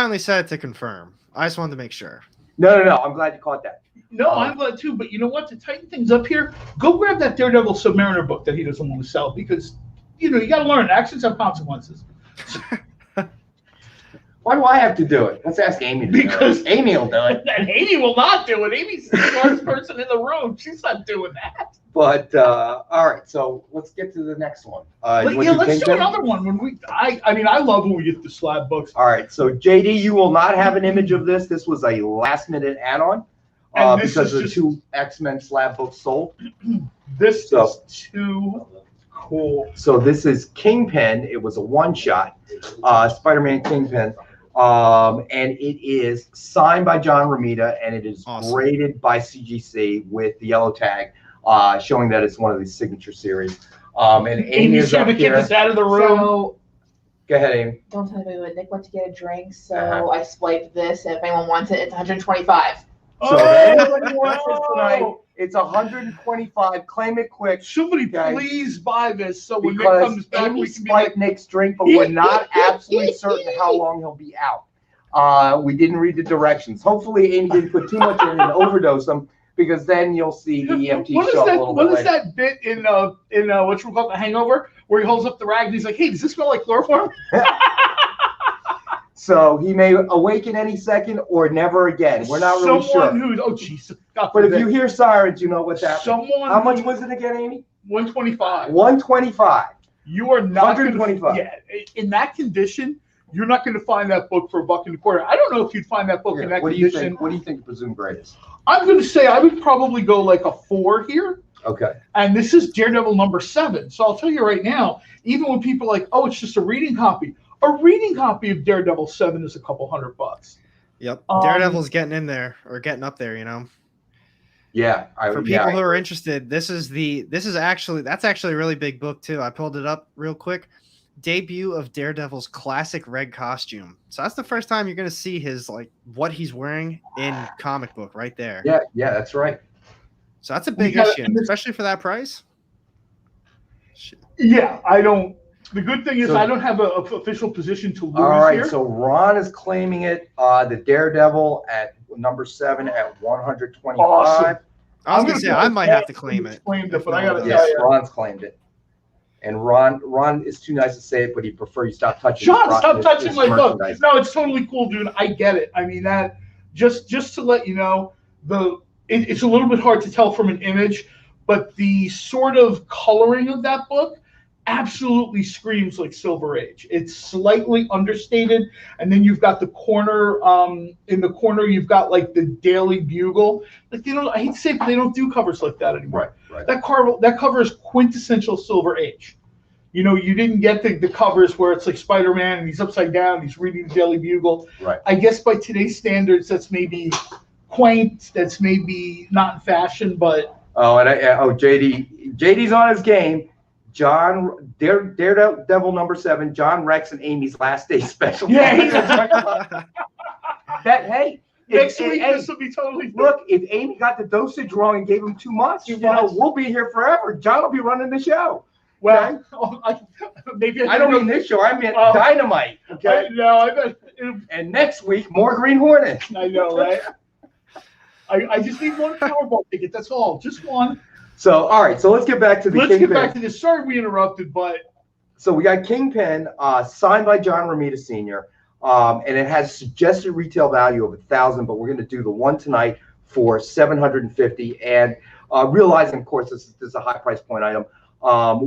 only said it to confirm. I just wanted to make sure. No. I'm glad you caught that. No, I'm glad too. But you know what? To tighten things up here, go grab that Daredevil Submariner book that he doesn't want to sell because, you got to learn. Actions have consequences. Why do I have to do it? Let's ask Amy. Because Amy will do it. And Amy will not do it. Amy's the smartest person in the room. She's not doing that. But all right, so let's get to the next one. Let's do another one. I love when we get the slab books. All right, so JD, you will not have an image of this. This was a last-minute add-on because the two X-Men slab books sold. This is too cool. So this is Kingpin. It was a one-shot, Spider-Man Kingpin. And it is signed by John Romita, and it is graded by CGC with the yellow tag, showing that it's one of these signature series. And Amy is up here. Get us out of the room. So, go ahead, Amy. Don't tell me when Nick went to get a drink, so I swiped this. And if anyone wants it, it's 125. So if anybody wants this tonight, it's 125. Claim it quick. Somebody please buy this so when Nick because comes back, Amy we can swiped Nick's drink, but we're not absolutely certain how long he'll be out. We didn't read the directions. Hopefully, Amy didn't put too much in and overdose them, because then you'll see the EMT show up a little bit later. What is that bit in what you call The Hangover, where he holds up the rag and he's like, "Hey, does this smell like chloroform?" So he may awaken any second or never again. We're not really sure. Jesus. But if you hear sirens, you know what's happening. How much was it again, Amy? 125. 125. You are not 125. In that condition, you're not going to find that book for $1.25. I don't know if you'd find that book in that condition. What do you think the presumed grade is? I'm going to say I would probably go like a 4 here. Okay. And this is Daredevil number 7. So I'll tell you right now, even when people are like, oh, it's just a reading copy of Daredevil 7 is a couple $100. Yep. Daredevil's getting in there, or getting up there, Yeah. For people who are interested, that's actually a really big book too. I pulled it up real quick. Debut of Daredevil's classic red costume. So that's the first time you're going to see his what he's wearing in comic book right there. Yeah, that's right. So that's a big issue, especially for that price. Shit. Yeah, I don't. The good thing is I don't have an official position to lose here. All right, so Ron is claiming it. The Daredevil at number 7 at 125. Awesome. I was going to say I might have to claim it. But I got to yes, Ron's claimed it. And Ron is too nice to say it, but he'd prefer you stop touching. Sean, stop touching my book. No, it's totally cool, dude. I get it. I mean, that just to let you know, it's a little bit hard to tell from an image, but the sort of coloring of that book absolutely screams like Silver Age. It's slightly understated, and then you've got the corner. In the corner, you've got the Daily Bugle. I hate to say it, but they don't do covers like that anymore. Right. That cover is quintessential Silver Age. You didn't get the covers where it's like Spider-Man and he's upside down, he's reading the Daily Bugle. Right. I guess by today's standards, that's maybe quaint. That's maybe not in fashion, but JD's on his game. Daredevil number 7, John Rex and Amy's last day special. Yeah. Next week this will be totally. Look, if Amy got the dosage wrong and gave him too much, we'll be here forever. John will be running the show. Well, maybe I don't mean this show. I meant Dynamite. Okay. And next week more Green Hornet. I know, right? I just need one Powerball ticket. That's all. Just one. So, all right. So let's get back to the Let's Kingpin. get back to this. Sorry we interrupted, but. So we got Kingpin signed by John Romita Sr. And it has suggested retail value of $1,000, but we're going to do the one tonight for $750. And realizing, of course, this is a high price point item,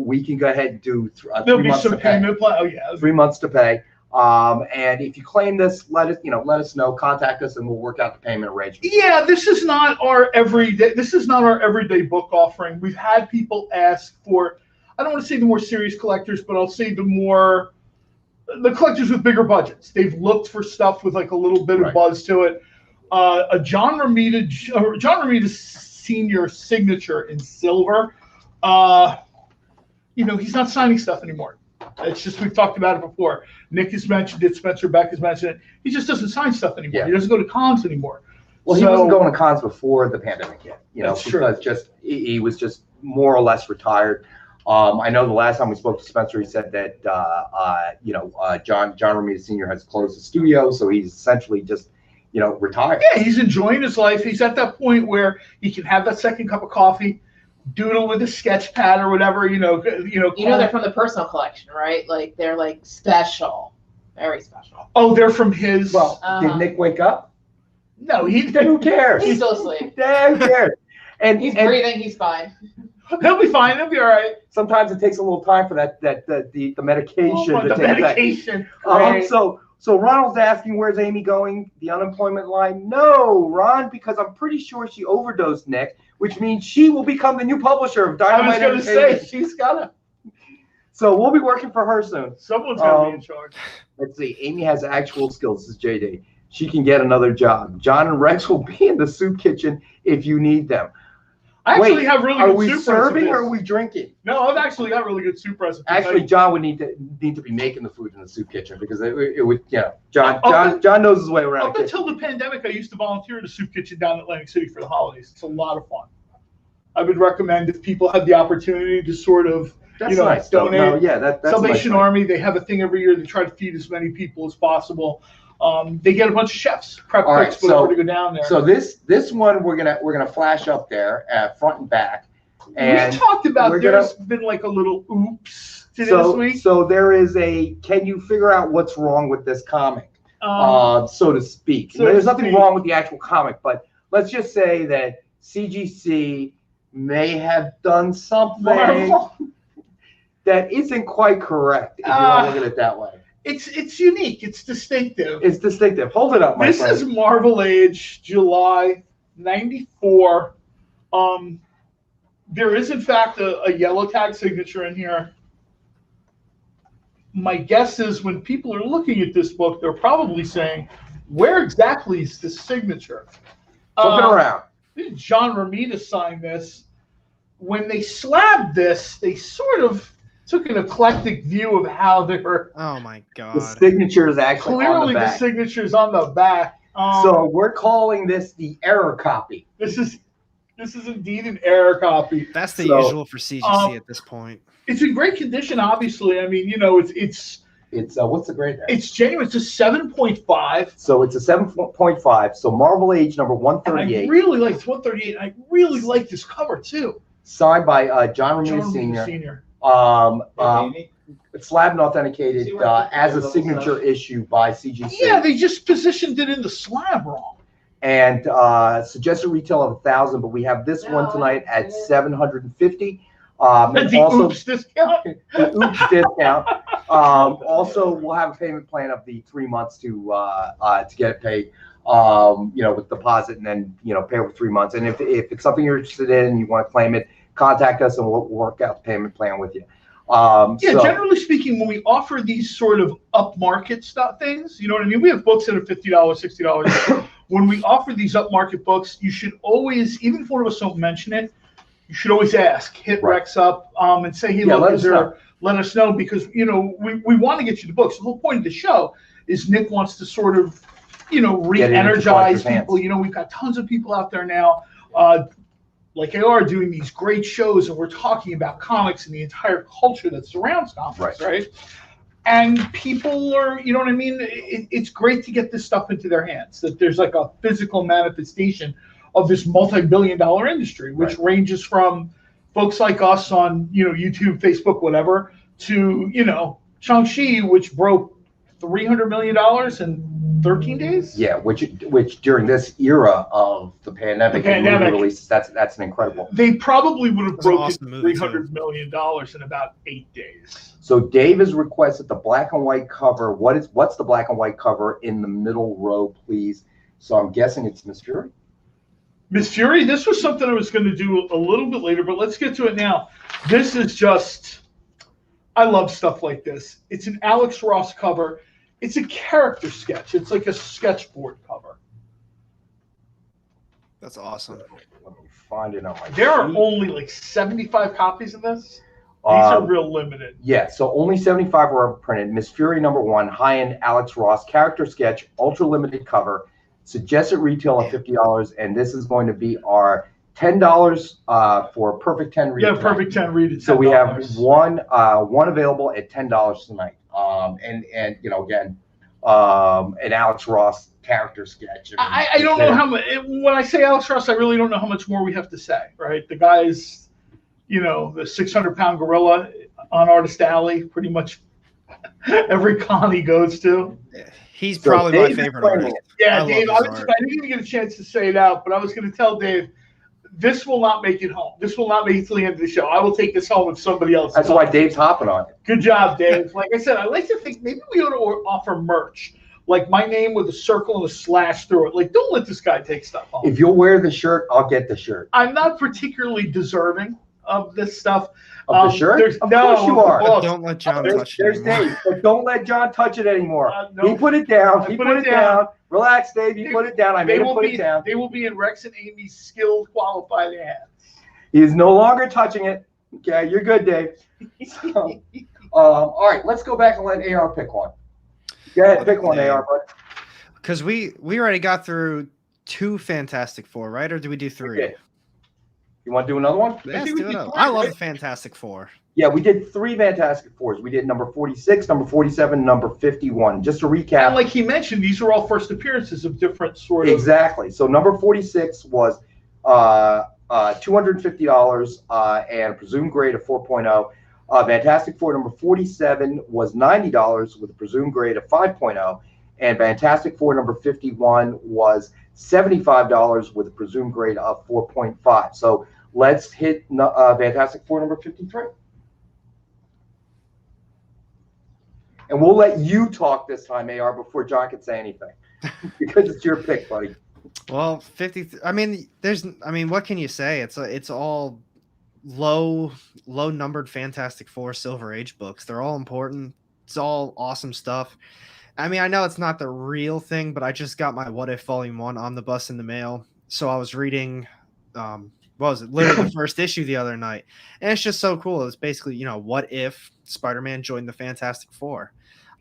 we can go ahead and do 3 months to pay. Oh yeah, 3 months to pay. And if you claim this, let us know. Contact us, and we'll work out the payment arrangement. Yeah, this is not our everyday. This is not our everyday book offering. We've had people ask for. I don't want to say the more serious collectors, but I'll say the collectors with bigger budgets. They've looked for stuff with like a little bit of buzz to it. A John Romita Senior signature in silver. He's not signing stuff anymore. It's just, we've talked about it before. Nick has mentioned it. Spencer Beck has mentioned it. He just doesn't sign stuff anymore. Yeah. He doesn't go to cons anymore. Well, he wasn't going to cons before the pandemic hit. That's because he was just more or less retired. I know the last time we spoke to Spencer, he said that John Romita Sr. has closed the studio, so he's essentially just retired. Yeah, he's enjoying his life. He's at that point where he can have that second cup of coffee, doodle with a sketch pad or whatever. They're from the personal collection, right? Like they're like special, very special. Oh, they're from his. Well, did Nick wake up? No, who cares? He's still asleep. Yeah, who cares? And he's breathing. He's fine. He'll be fine. He'll be all right. Sometimes it takes a little time for the medication to take medication. Right. So Ronald's asking, where's Amy going? The unemployment line? No, Ron, because I'm pretty sure she overdosed Nick, which means she will become the new publisher of Dynamite. I was going to say, she's gonna. So we'll be working for her soon. Someone's gonna be in charge. Let's see. Amy has actual skills. This is JD. She can get another job. John and Rex will be in the soup kitchen if you need them. I actually have really good soup recipes. Are we serving or are we drinking? No, I've actually got really good soup recipes. Actually, John would need to be making the food in the soup kitchen because it would, John knows his way around. Up until the pandemic, I used to volunteer at a soup kitchen down in Atlantic City for the holidays. It's a lot of fun. I would recommend if people have the opportunity to sort of, nice. donate. That's Salvation Army, they have a thing every year. They try to feed as many people as possible. They get a bunch of chefs, prep cooks, to go down there. So this one we're gonna flash up there, front and back. And we talked about there's been like a little oops to this week. So there is can you figure out what's wrong with this comic, so to speak? There's nothing wrong with the actual comic, but let's just say that CGC may have done something that isn't quite correct, if you want to look at it that way. It's unique. It's distinctive. It's distinctive. Hold it up, my friend. This is Marvel Age, July '94. There is, in fact, a yellow tag signature in here. My guess is when people are looking at this book, they're probably saying, where exactly is this signature? Looking around. John Romita signed this. When they slabbed this, they sort of took an eclectic view of how they were. Oh my god! The signature is actually on the back. The signature's on the back. So we're calling this the error copy. This is indeed an error copy. That's the usual for CGC at this point. It's in great condition, obviously. I mean, it's what's the grade there? It's genuine. It's a 7.5. So it's a 7.5. So Marvel Age number 138. I really like 138. I really like this cover too. Signed by John Romita Sr. It's slabbed and authenticated as a signature issue by CGC. Yeah, they just positioned it in the slab wrong. And suggested retail of $1,000, but we have this one tonight at $750. Oops discount. The oops discount. Also, we'll have a payment plan of the 3 months to get it paid. With deposit and then pay over 3 months. And if it's something you're interested in and you want to claim it, contact us and we'll work out the payment plan with you. Generally speaking, when we offer these sort of upmarket stuff things, you know what I mean? We have books that are $50, $60. When we offer these upmarket books, you should always, even if one of us don't mention it, you should always ask, hit Rex up and say, hey, look, let us know because, we want to get you the books. The whole point of the show is Nick wants to sort of, re-energize people. We've got tons of people out there now, like they are doing these great shows, and we're talking about comics and the entire culture that surrounds comics, right? And people are, it's great to get this stuff into their hands, that there's like a physical manifestation of this multi-billion-dollar industry, which ranges from folks like us on, YouTube, Facebook, whatever, to, Shang-Chi, which broke $300 million in 13 days. Yeah, which during this era of the pandemic and movie releases, that's an incredible. They probably would have broken awesome movie, $300 million in about 8 days. So Dave has requested the black and white cover. What's the black and white cover in the middle row, please? So I'm guessing it's Miss Fury. Miss Fury, this was something I was going to do a little bit later, but let's get to it now. This is just, I love stuff like this. It's an Alex Ross cover. It's a character sketch. It's like a sketchboard cover. That's awesome. Let me find it on my There are sheet. only like 75 copies of this. These are real limited. Yeah, so only 75 were printed. Miss Fury #1, high-end Alex Ross character sketch, ultra limited cover. Suggested retail of $50, and this is going to be our $10 for perfect 10 read. Yeah, perfect 10 read. At so we have $10. one available at $10 tonight. And again, an Alex Ross character sketch. I don't know how much. When I say Alex Ross, I really don't know how much more we have to say. Right, the guy's, the 600-pound gorilla on Artist Alley, pretty much every con he goes to. He's probably my favorite artist. Yeah, Dave, I didn't even get a chance to say it out, but I was going to tell Dave, this will not make it home. This will not make it to the end of the show. I will take this home if somebody else. That's why Dave's hopping on it. Good job, Dave. Like I said, I like to think maybe we ought to offer merch, like my name with a circle and a slash through it. Like, don't let this guy take stuff home. If you'll wear the shirt, I'll get the shirt. I'm not particularly deserving of this stuff. Of the shirt? Of course you are. But don't let John touch it. There's Dave. But don't let John touch it anymore. No. He put it down. I He put put it it down. Relax, Dave. You put it down. I made him put it down. They will be in Rex and Amy's skilled, qualified hands. He is no longer touching it. Okay, you're good, Dave. So, all right, let's go back and let AR pick one. Go ahead, pick one, AR, bud. Because we already got through 2 Fantastic Four, right? Or do we do 3? Okay. You want to do another one? Let's do it. I love the Fantastic Four. Yeah, we did 3 Fantastic Fours. We did number 46, number 47, number 51. Just to recap. And like he mentioned, these are all first appearances of different sort of. Exactly. So number 46 was $250 and a presumed grade of 4.0. Fantastic Four number 47 was $90 with a presumed grade of 5.0. And Fantastic Four number 51 was $75 with a presumed grade of 4.5. So let's hit Fantastic Four number 53. And we'll let you talk this time, AR, before John can say anything. Because it's your pick, buddy. Well, 50. I mean, what can you say? It's all low numbered Fantastic Four Silver Age books. They're all important. It's all awesome stuff. I mean, I know it's not the real thing, but I just got my What If Volume 1 omnibus in the mail. So I was reading, literally the first issue the other night. And it's just so cool. It's basically, what if Spider-Man joined the Fantastic Four?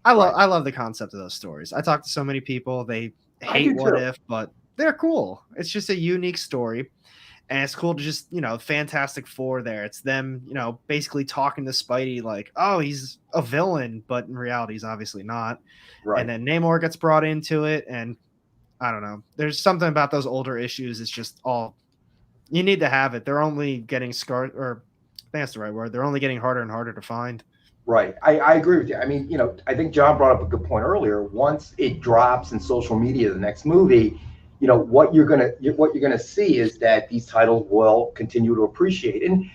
I love the concept of those stories. I talk to so many people. They hate What If, but they're cool. It's just a unique story. And it's cool to just, Fantastic Four there. It's them, basically talking to Spidey like, oh, he's a villain, but in reality, he's obviously not. Right. And then Namor gets brought into it. And I don't know. There's something about those older issues. It's just all, you need to have it. They're only getting scarred, or I think that's the right word. They're only getting harder and harder to find. Right. I agree with you. I mean, I think John brought up a good point earlier. Once it drops in social media, the next movie, what you're gonna see is that these titles will continue to appreciate. And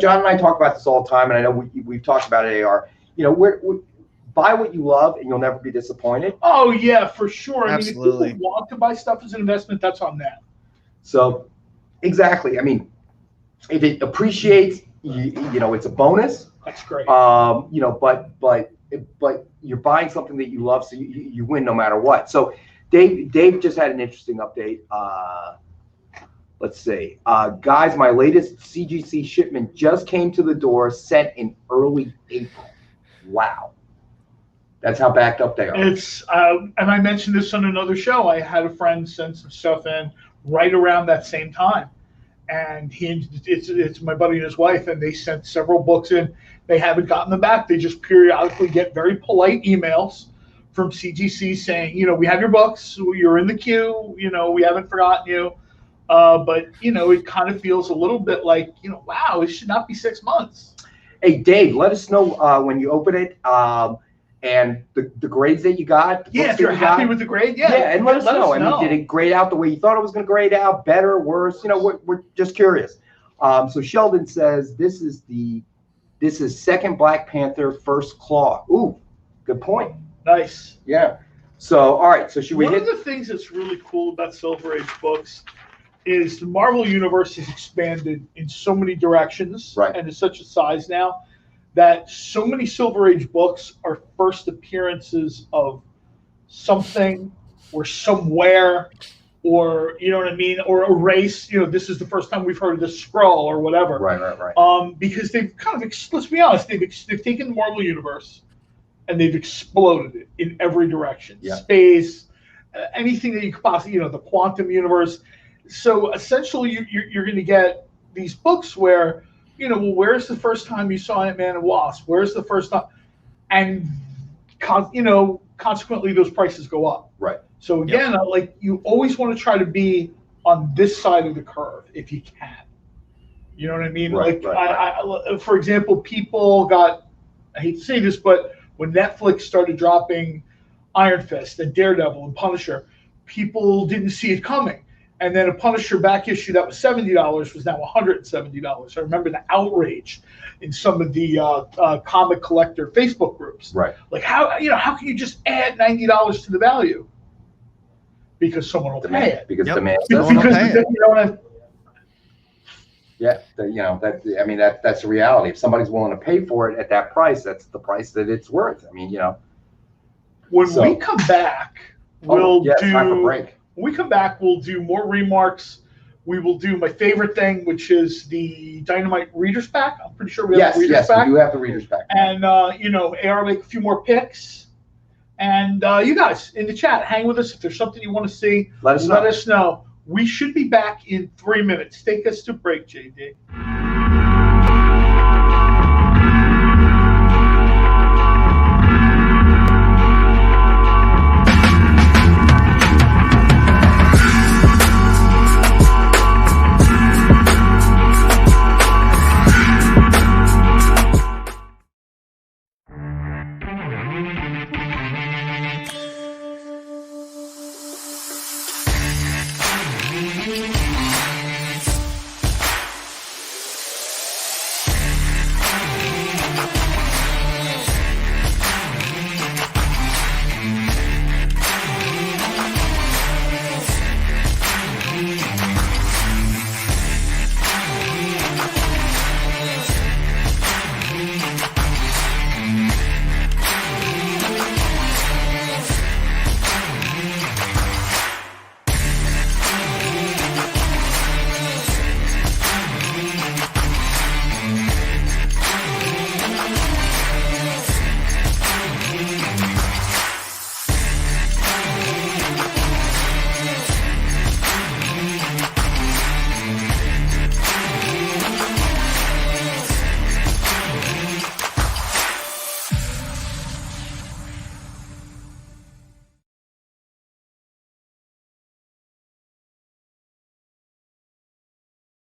John and I talk about this all the time, and I know we've talked about it, AR. We're buy what you love, and you'll never be disappointed. Oh yeah, for sure. Absolutely. I mean, if people want to buy stuff as an investment, that's on them. So, exactly. I mean, if it appreciates, it's a bonus. That's great. But you're buying something that you love, so you win no matter what. So Dave just had an interesting update. Let's see. Guys, my latest CGC shipment just came to the door, sent in early April. Wow. That's how backed up they are. It's and I mentioned this on another show. I had a friend send some stuff in right around that same time. And it's my buddy and his wife, and they sent several books in. They haven't gotten them back. They just periodically get very polite emails from CGC saying, we have your books. You're in the queue. We haven't forgotten you. But it kind of feels a little bit like, wow, it should not be 6 months. Hey, Dave, let us know when you open it and the grades that you got. Yeah, if you're happy with the grade, and let us know. I mean, did it grade out the way you thought it was going to grade out? Better, worse? We're just curious. So Sheldon says this is second Black Panther, first Claw. Ooh, good point. Nice. Yeah. So all right. So should we One of the things that's really cool about Silver Age books is the Marvel Universe has expanded in so many directions, right, and is such a size now that so many Silver Age books are first appearances of something or somewhere, or you know what I mean, or a race. This is the first time we've heard of the Skrull or whatever. Right. Because they've kind of, let's be honest, they've taken the Marvel Universe and they've exploded it in every direction. Yeah. Space, anything that you could possibly, the quantum universe. So essentially, you're going to get these books where, well, where's the first time you saw Ant-Man and Wasp? Where's the first time? And, consequently, those prices go up. Right. So again, like, you always want to try to be on this side of the curve if you can. You know what I mean? Right, like, I, for example, people got, I hate to say this, but when Netflix started dropping Iron Fist and Daredevil and Punisher, people didn't see it coming. And then a Punisher back issue that was $70 was now $170. I remember the outrage in some of the comic collector Facebook groups. Right. Like, how can you just add $90 to the value? Because someone will pay it. Because Yep. demand. That's the reality. If somebody's willing to pay for it at that price, that's the price that it's worth. I mean, When we come back, time for break. When we come back, we'll do more remarks. We will do my favorite thing, which is the Dynamite Reader's Pack. I'm pretty sure we have the Reader's Pack. Yes, we do have the Reader's Pack. And, AR make a few more picks. And you guys in the chat, hang with us. If there's something you want to see, let us know. We should be back in 3 minutes. Take us to break, JD.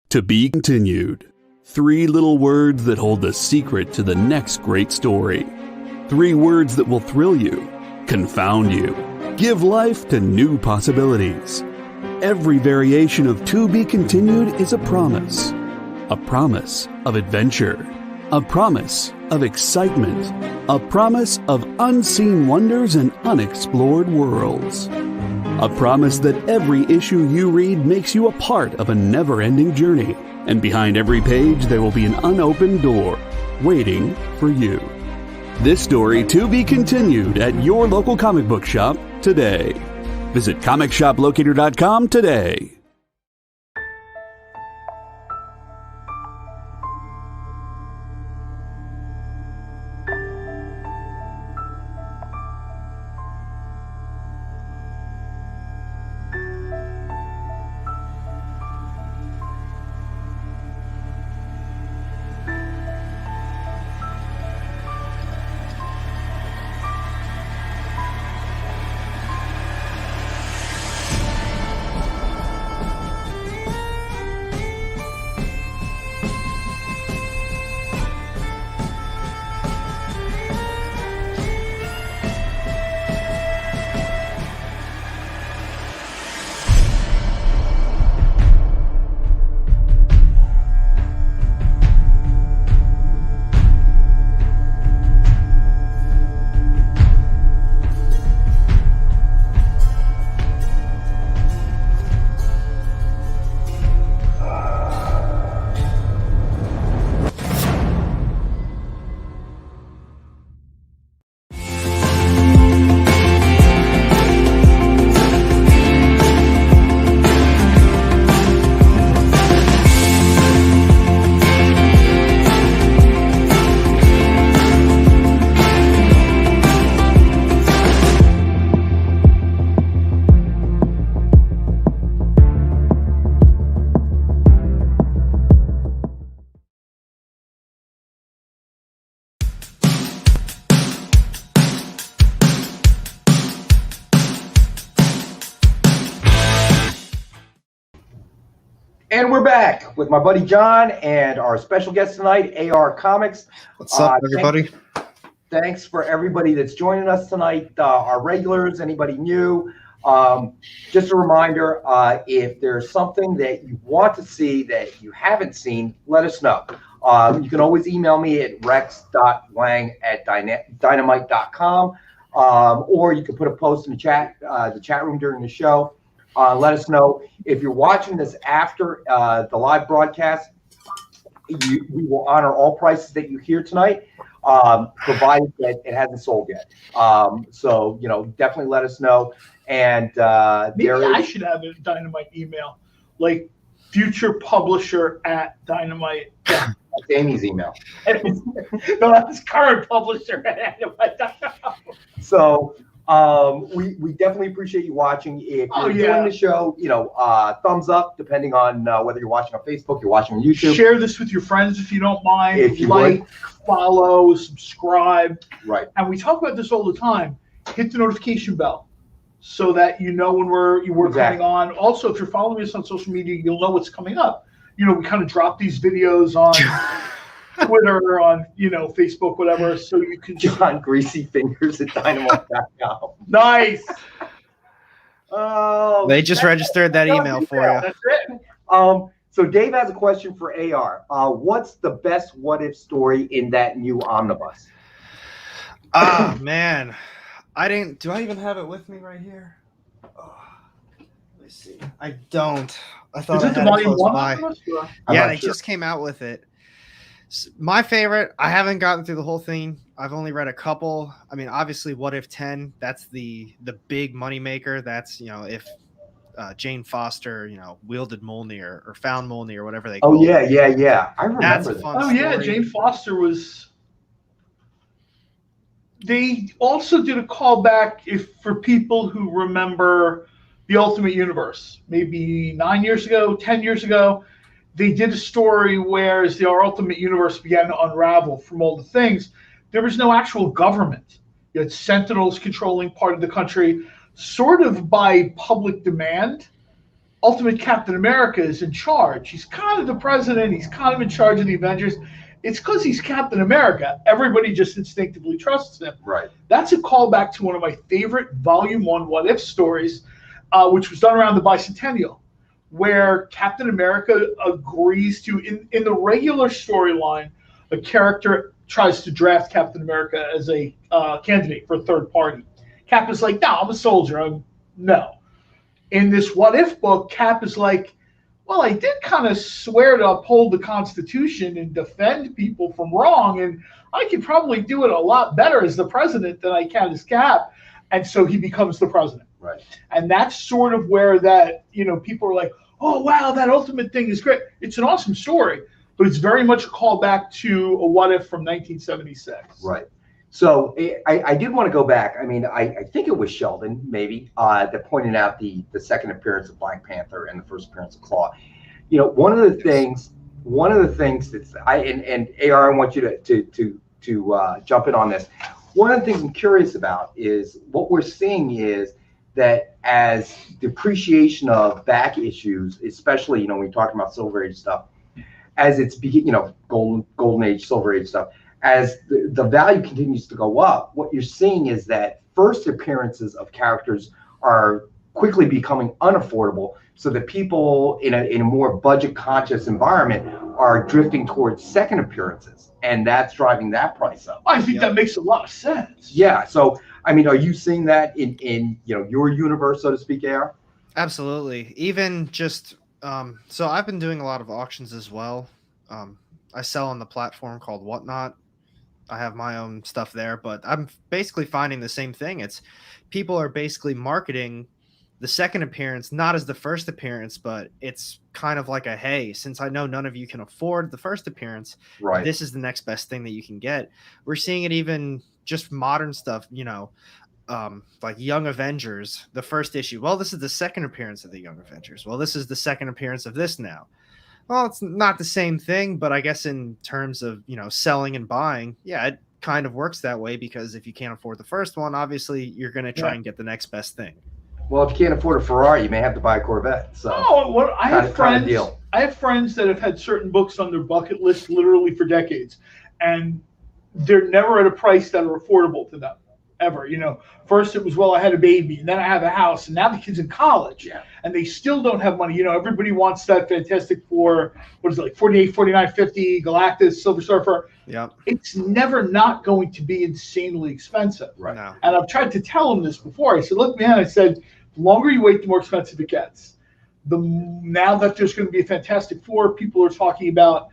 To be continued. 3 little words that hold the secret to the next great story. 3 words that will thrill you, confound you, give life to new possibilities. Every variation of To Be Continued is a promise of adventure, a promise of excitement, a promise of unseen wonders and unexplored worlds. A promise that every issue you read makes you a part of a never-ending journey, and behind every page there will be an unopened door waiting for you. This story to be continued at your local comic book shop today. Visit comicshoplocator.com today. And we're back with my buddy John and our special guest tonight, AR Comics. What's up, everybody? Thanks for everybody that's joining us tonight, our regulars, anybody new. Just a reminder, if there's something that you want to see that you haven't seen, let us know. You can always email me at rex.wang@dynamite.com, or you can put a post in the chat room during the show. Let us know. If you're watching this after the live broadcast, we will honor all prices that you hear tonight, provided that it hasn't sold yet. So, definitely let us know. And maybe I should have a Dynamite email, like future publisher at Dynamite. That's Amy's email. No, that's current publisher at Dynamite.com. So we definitely appreciate you watching. If you're enjoying the show, thumbs up, depending on whether you're watching on Facebook, you're watching on YouTube. Share this with your friends if you don't mind. If you like, follow, subscribe. Right. And we talk about this all the time. Hit the notification bell so that you know when we're coming on. Also, if you're following us on social media, you'll know what's coming up. We kind of drop these videos on Twitter, on Facebook, whatever, so you can John Greasy Fingers at Dynamite.com. Nice. Oh, they just registered that email for you. That's it. So Dave has a question for AR. What's the best what if story in that new omnibus? Man, do I even have it with me right here? Oh, let me see. I don't. I thought Is I it the had it volume close 1? by. Yeah, they just came out with it. My favorite, I haven't gotten through the whole thing. I've only read a couple. I mean, obviously, What If 10, that's the big moneymaker. That's, if Jane Foster, wielded Mjolnir or found Mjolnir or whatever they call it. Oh, yeah. I remember That's a that. fun story. Jane Foster was... They also did a callback for people who remember the Ultimate Universe. Maybe 9 years ago, 10 years ago, they did a story where as our Ultimate Universe began to unravel from all the things, there was no actual government. You had Sentinels controlling part of the country, sort of by public demand. Ultimate Captain America is in charge. He's kind of the president. He's kind of in charge of the Avengers. It's because he's Captain America. Everybody just instinctively trusts him. Right. That's a callback to one of my favorite Volume 1 What If stories, which was done around the Bicentennial, where Captain America agrees to, in the regular storyline, a character tries to draft Captain America as a candidate for a third party. Cap is like, no, I'm a soldier. No. In this What If book, Cap is like, well, I did kind of swear to uphold the Constitution and defend people from wrong, and I could probably do it a lot better as the president than I can as Cap. And so he becomes the president. Right. And that's sort of where that, people are like, oh, wow, that Ultimate thing is great. It's an awesome story, but it's very much a callback to a What If from 1976. Right. So I did want to go back. I mean, I think it was Sheldon, maybe, that pointed out the second appearance of Black Panther and the first appearance of Claw. One of the things that's and AR, I want you to jump in on this. One of the things I'm curious about is what we're seeing is that as depreciation of back issues, especially when you're talking about Silver Age stuff, as it's Golden Age, Silver Age stuff. As the value continues to go up, what you're seeing is that first appearances of characters are quickly becoming unaffordable, so that people in a more budget-conscious environment are drifting towards second appearances, and that's driving that price up. I think that makes a lot of sense. Yeah. So, I mean, are you seeing that in your universe, so to speak, AR? Absolutely. Even just so I've been doing a lot of auctions as well. I sell on the platform called Whatnot. I have my own stuff there, but I'm basically finding the same thing. It's people are basically marketing the second appearance not as the first appearance, but it's kind of like a, hey, since I know none of you can afford the first appearance, right, this is the next best thing that you can get. We're seeing it even just modern stuff, like Young Avengers, the first issue. Well, this is the second appearance of the Young Avengers. Well, this is the second appearance of this now. Well, it's not the same thing, but I guess in terms of, selling and buying, yeah, it kind of works that way, because if you can't afford the first one, obviously you're going to try and get the next best thing. Well, if you can't afford a Ferrari, you may have to buy a Corvette. So, I have friends. I have friends that have had certain books on their bucket list literally for decades, and they're never at a price that are affordable to them ever. You know, first it was, well, I had a baby, and then I have a house, and now the kid's in college, and they still don't have money. You know, everybody wants that Fantastic Four, what is it, like 48, 49, 50, Galactus, Silver Surfer. Yeah. It's never not going to be insanely expensive. Right. No. And I've tried to tell them this before. I said, look, man, I said, the longer you wait, the more expensive it gets. Now that there's going to be a Fantastic Four, people are talking about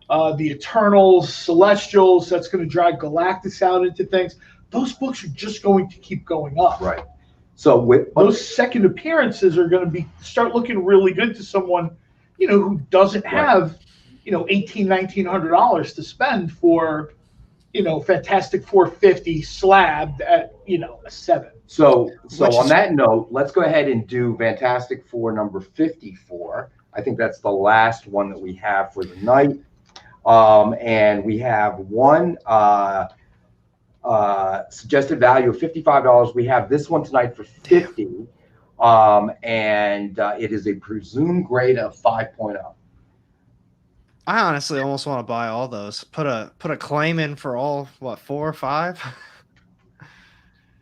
the Eternals, Celestials, that's going to drag Galactus out into things. Those books are just going to keep going up. Right. So with those second appearances are going to start looking really good to someone, you know, who doesn't have, you know, $1,900 to spend for, you know, Fantastic Four 50 slabbed at, you know, a 7. So on that note, let's go ahead and do Fantastic Four number 54. I think that's the last one that we have for the night. And we have one suggested value of $55. We have this one tonight for $50. And it is a presumed grade of 5.0. I honestly almost want to buy all those. Put a claim in for all, what, 4 or 5?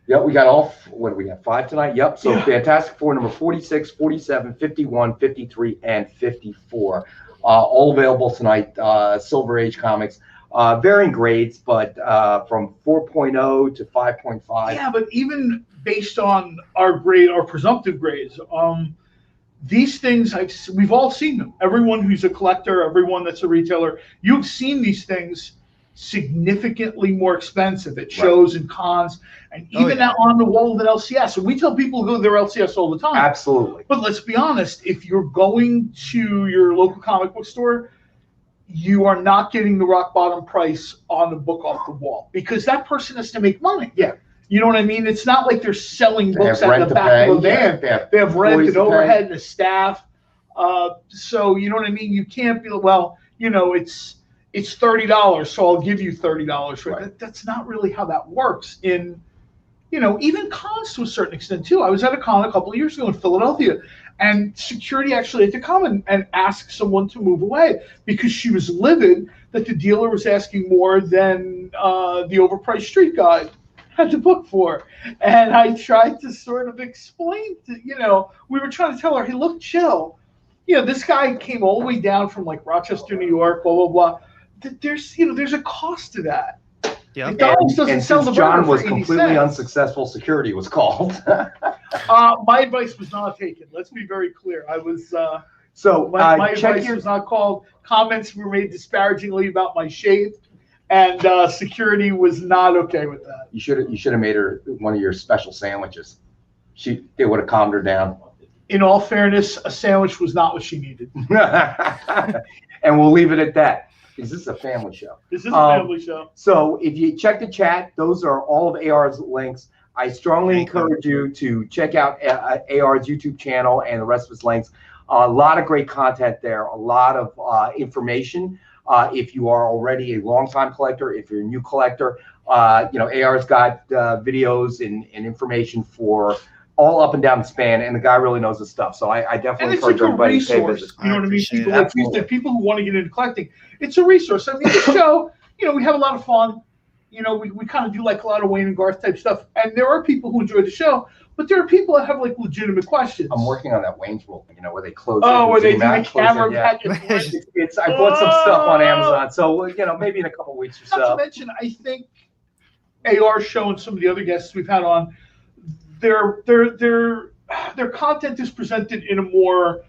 Yep, we got all, what do we have, 5 tonight? Yep, so Fantastic Four number 46, 47, 51, 53, and 54. All available tonight, Silver Age Comics. Varying grades, but from 4.0 to 5.5. Yeah, but even based on our grade, our presumptive grades, these things, we've all seen them. Everyone who's a collector, everyone that's a retailer, you've seen these things significantly more expensive at shows and cons, and even out on the wall at LCS. And we tell people to go to their LCS all the time. Absolutely. But let's be honest, if you're going to your local comic book store, you are not getting the rock bottom price on a book off the wall, because that person has to make money. Yeah. You know what I mean? It's not like they're selling books out of the back of a van. They have rent and overhead and a staff. So, you know what I mean? You can't be, well, you know, it's $30, so I'll give you $30. Right? That's not really how that works in, you know, even cons to a certain extent too. I was at a con a couple of years ago in Philadelphia, and security actually had to come and ask someone to move away because she was livid that the dealer was asking more than the overpriced street guide had to book for. And I tried to sort of explain to, you know, we were trying to tell her, hey, look, chill. You know, this guy came all the way down from like Rochester, New York, blah, blah, blah. There's, you know, there's a cost to that. Yeah. And since John was completely unsuccessful, security was called. My advice was not taken. Let's be very clear. I was my advice was not called. Comments were made disparagingly about my shave, and security was not okay with that. You should have made her one of your special sandwiches. It would have calmed her down. In all fairness, a sandwich was not what she needed. And we'll leave it at that. This is a family show. This is a family show. So if you check the chat, those are all of AR's links. I strongly encourage you to check out AR's YouTube channel and the rest of his links. A lot of great content there, a lot of information. If you are already a longtime collector, if you're a new collector, you know, AR's got videos and information for all up and down the span, and the guy really knows his stuff. So I definitely encourage everybody to pay visit. You know what I mean? People like you said, people who want to get into collecting, it's a resource. I mean, the show, you know, we have a lot of fun. You know, we kind of do like a lot of Wayne and Garth type stuff, and there are people who enjoy the show, but there are people that have like legitimate questions. I'm working on that Wayne's World, you know, where they close. Where they do the camera package. I bought some stuff on Amazon, so you know, maybe in a couple weeks or so. Not to mention, I think AR show and some of the other guests we've had on, their content is presented in a more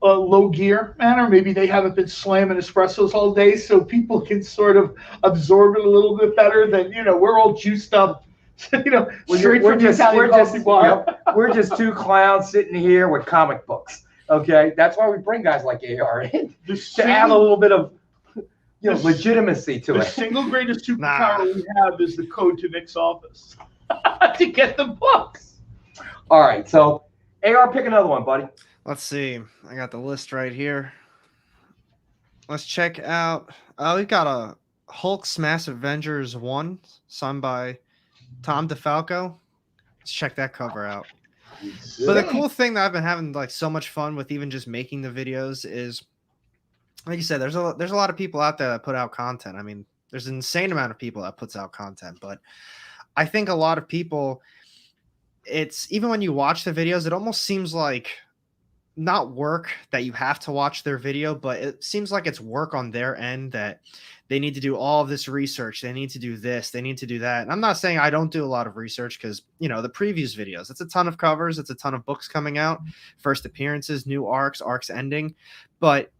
low gear manner. Maybe they haven't been slamming espressos all day, so people can sort of absorb it a little bit better than, you know, we're all juiced up, you know, straight from the Italian coffee bar. We're just two clowns sitting here with comic books. Okay, that's why we bring guys like AR in to add a little bit of, you know, legitimacy to it. The single greatest superpower we have is the code to Nick's office to get the books. All right, so AR, pick another one, buddy. Let's see. I got the list right here. Let's check out. We've got a Hulk's Mass Avengers 1, signed by Tom DeFalco. Let's check that cover out. But the cool thing that I've been having like so much fun with, even just making the videos, is like you said, there's a lot of people out there that put out content. I mean, there's an insane amount of people that puts out content, but I think a lot of people, it's even when you watch the videos, it almost seems like not work that you have to watch their video, but it seems like it's work on their end that they need to do all of this research. They need to do this. They need to do that. And I'm not saying I don't do a lot of research because, you know, the previews videos, it's a ton of covers. It's a ton of books coming out, first appearances, new arcs ending. But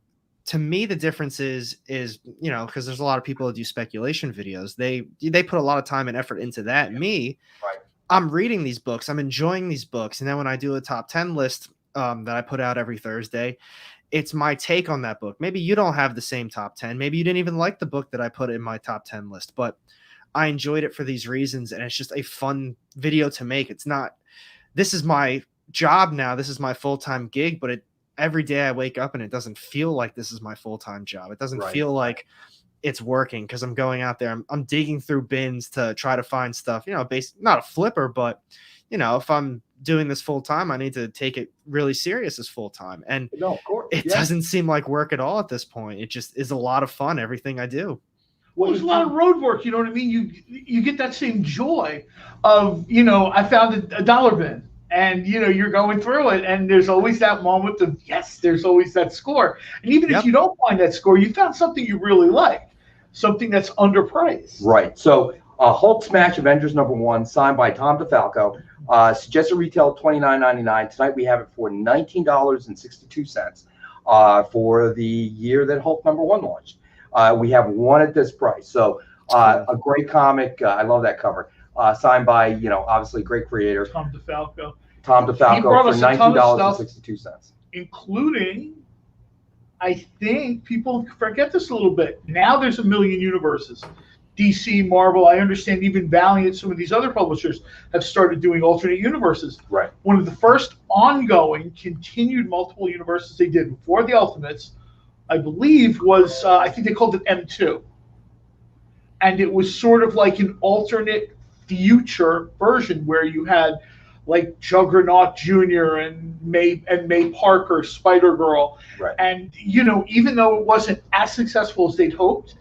to me, the difference is, you know, because there's a lot of people that do speculation videos. They put a lot of time and effort into that. Me, Right. I'm reading these books. I'm enjoying these books. And then when I do a top 10 list that I put out every Thursday, it's my take on that book. Maybe you don't have the same top 10. Maybe you didn't even like the book that I put in my top 10 list, but I enjoyed it for these reasons. And it's just a fun video to make. It's not, this is my job now. This is my full-time gig, but every day I wake up and it doesn't feel like this is my full-time job. It doesn't feel like it's working because I'm going out there. I'm digging through bins to try to find stuff, you know, not a flipper, but you know, if I'm doing this full time, I need to take it really serious as full time. And No, of course. it doesn't seem like work at all at this point. It just is a lot of fun, everything I do. Well, there's a lot of road work, you know what I mean? You get that same joy of, you know, I found a dollar bin. And, you know, you're going through it, and there's always that moment of, yes, there's always that score. And even if you don't find that score, you found something you really like, something that's underpriced. Right. So Hulk Smash Avengers #1, signed by Tom DeFalco. Suggested retail $29.99. Tonight we have it for $19.62 for the year that Hulk #1 launched. We have one at this price. So a great comic. I love that cover. Signed by, you know, obviously great creator. Tom DeFalco for $19.62. Including, I think people forget this a little bit. Now there's a million universes. DC, Marvel, I understand even Valiant, some of these other publishers have started doing alternate universes. Right. One of the first ongoing, continued multiple universes they did before the Ultimates, I believe, was, I think they called it M2. And it was sort of like an alternate future version where you had like Juggernaut Jr. and May Parker, Spider-Girl. Right. And, you know, even though it wasn't as successful as they'd hoped,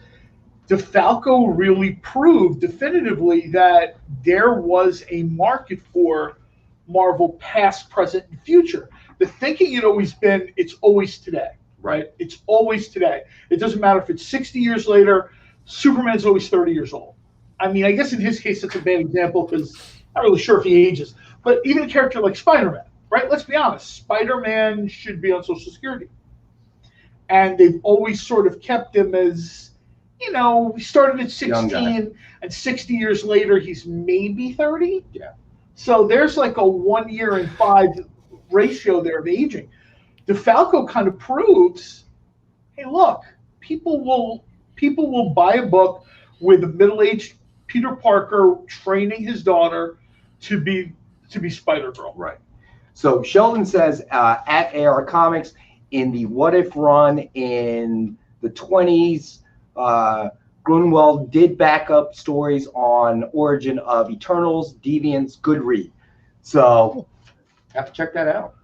DeFalco really proved definitively that there was a market for Marvel past, present, and future. The thinking had always been, it's always today, right? It's always today. It doesn't matter if it's 60 years later, Superman's always 30 years old. I mean, I guess in his case, that's a bad example because I'm not really sure if he ages. But even a character like Spider-Man, right? Let's be honest. Spider-Man should be on Social Security. And they've always sort of kept him as, you know, he started at 16, and 60 years later, he's maybe 30. Yeah. So there's like a 1 year and 5 ratio there of aging. DeFalco kind of proves, hey, look, people will buy a book with a middle-aged Peter Parker training his daughter to be Spider-Girl. Right. So Sheldon says at AR Comics, in the What If run in the 20s, Grunwald did backup stories on origin of Eternals, Deviants, good read. So have to check that out.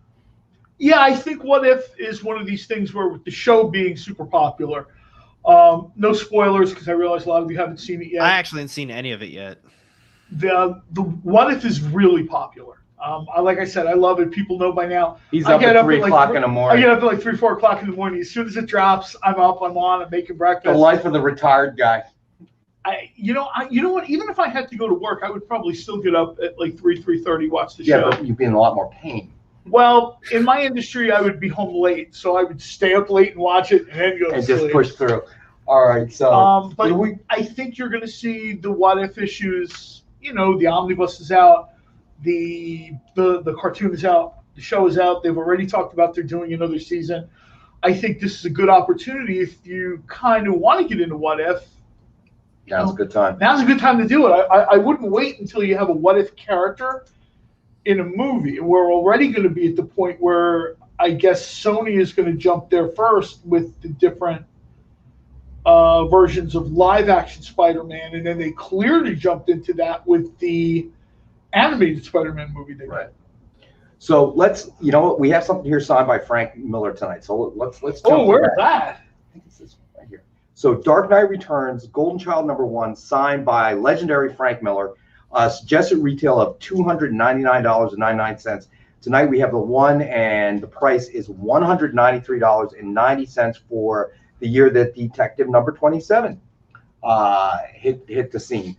Yeah, I think What If is one of these things where with the show being super popular, no spoilers because I realize a lot of you haven't seen it yet. I actually haven't seen any of it yet. The What If is really popular. Like I said, I love it. People know by now. He's up at 3 o'clock in the morning. I get up at like 3, 4 o'clock in the morning. As soon as it drops, I'm up, I'm on, I'm making breakfast. The life of the retired guy. You know what? Even if I had to go to work, I would probably still get up at like 3:30, watch the Yeah, show. but you'd be in a lot more pain. Well, in my industry, I would be home late, so I would stay up late and watch it, and then go to sleep. Just push through. All right, so but I think you're going to see the What If issues. You know, the omnibus is out, the cartoon is out, the show is out. They've already talked about they're doing another season. I think this is a good opportunity if you kind of want to get into What If. Now's a good time. Now's a good time to do it. I wouldn't wait until you have a What If character in a movie. We're already going to be at the point where I guess Sony is going to jump there first with the different versions of live-action Spider-Man, and then they clearly jumped into that with the animated Spider-Man movie they did. So let's, you know what, we have something here signed by Frank Miller tonight. So let's. Oh, where's that? think it's this one right here. So Dark Knight Returns, Golden Child #1, signed by legendary Frank Miller. Suggested retail of $299.99. Tonight we have the one, and the price is $193.90 for the year that Detective #27 hit the scene.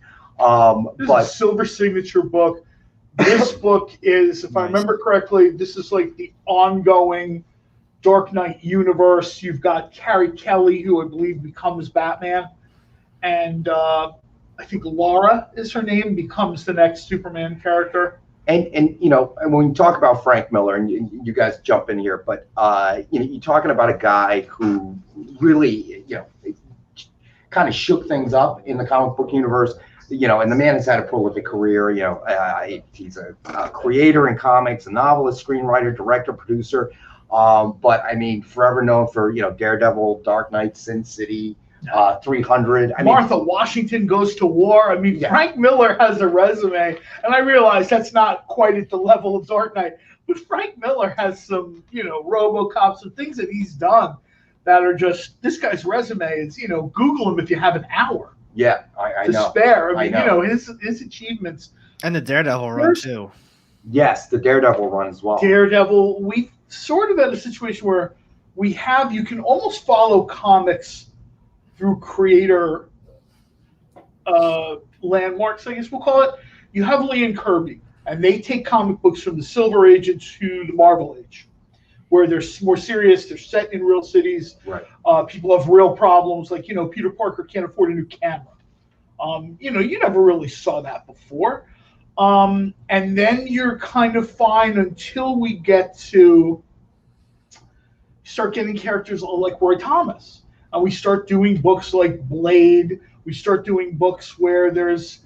This is a silver signature book. This book is, if I remember correctly, this is like the ongoing Dark Knight universe. You've got Carrie Kelly, who I believe becomes Batman, and I think Laura is her name, becomes the next Superman character. And you know, and when you talk about Frank Miller, and you guys jump in here, but you know, you're talking about a guy who really, you know, kind of shook things up in the comic book universe. You know, and the man has had a prolific career. You know, he's a creator in comics, a novelist, screenwriter, director, producer. But I mean, forever known for, you know, Daredevil, Dark Knight, Sin City, 300. Martha Washington Goes to War. I mean, Frank Miller has a resume, and I realize that's not quite at the level of Dark Knight, but Frank Miller has some, you know, RoboCop, some things that he's done that are just, this guy's resume is, you know, Google him if you have an hour. Yeah, I know. To spare. I mean, you know, his achievements. And the Daredevil run too. Yes, the Daredevil run as well. Daredevil, we sort of had a situation where we have, you can almost follow comics through creator landmarks, I guess we'll call it. You have Lee and Kirby, and they take comic books from the Silver Age to the Marvel Age, where they're more serious, they're set in real cities. Right. People have real problems, like, you know, Peter Parker can't afford a new camera. You know, you never really saw that before. And then you're kind of fine until we get to start getting characters like Roy Thomas. And we start doing books like Blade. We start doing books where there's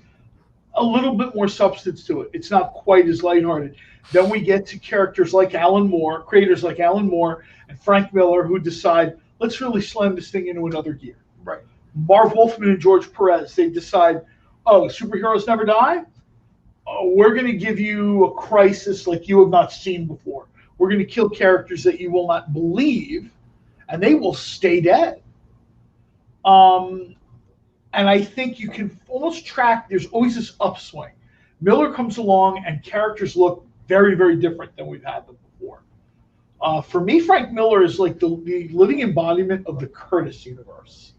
a little bit more substance to it. It's not quite as lighthearted. Then we get to characters like Alan Moore, creators like Alan Moore and Frank Miller, who decide, let's really slam this thing into another gear. Right. Marv Wolfman and George Perez, they decide, oh, superheroes never die? Oh, we're going to give you a crisis like you have not seen before. We're going to kill characters that you will not believe, and they will stay dead. And I think you can almost track, there's always this upswing. Miller comes along and characters look very, very different than we've had them before. For me, Frank Miller is like the living embodiment of the Curtis universe.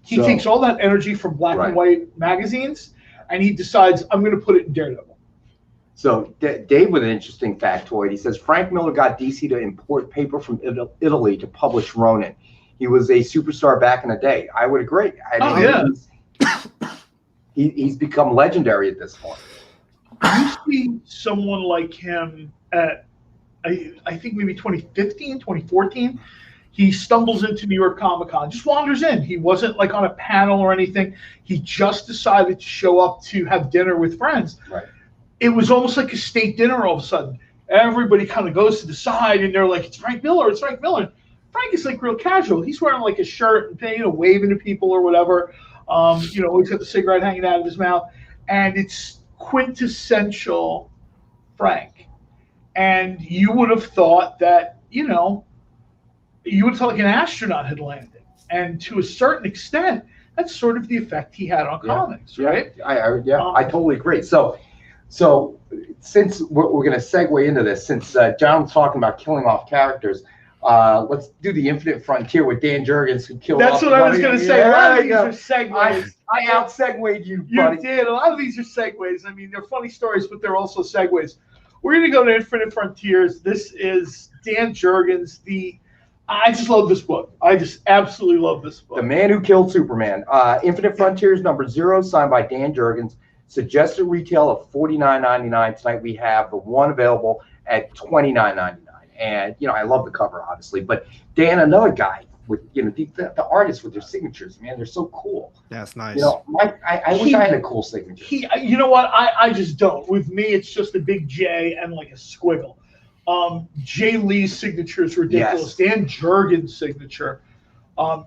He takes all that energy from black and white magazines, and he decides, I'm going to put it in Daredevil. So Dave with an interesting factoid. He says, Frank Miller got DC to import paper from Italy to publish Ronin. He was a superstar back in the day. I would agree. I mean, he's become legendary at this point. You see someone like him at, I think maybe 2015, 2014. He stumbles into New York Comic Con, just wanders in. He wasn't like on a panel or anything. He just decided to show up to have dinner with friends. Right. It was almost like a state dinner all of a sudden. Everybody kind of goes to the side and they're like, it's Frank Miller, it's Frank Miller. Frank is like real casual. He's wearing like a shirt and, you know, waving to people or whatever. You know, he's got the cigarette hanging out of his mouth. And it's quintessential Frank. And you would have thought that, you know, you would have thought like an astronaut had landed. And to a certain extent, that's sort of the effect he had on comics, right? I totally agree. So since we're going to segue into this, since John was talking about killing off characters, let's do the Infinite Frontier with Dan Jurgens, who killed off. That's what I was going to say. A lot of these are segues. I out-segued you, buddy. You did. A lot of these are segues. I mean, they're funny stories, but they're also segues. We're going to go to Infinite Frontiers. This is Dan Jurgens. I just love this book. I just absolutely love this book. The Man Who Killed Superman. Infinite Frontiers #0, signed by Dan Jurgens. Suggested retail of $49.99. Tonight we have the one available at $29.99. And, you know, I love the cover, obviously. But Dan, another guy with, you know, the artists with their signatures, man, they're so cool. That's nice. You know, I wish I had a cool signature. You know what? I just don't. With me, it's just a big J and like a squiggle. Jay Lee's signature is ridiculous. Yes. Dan Jurgens' signature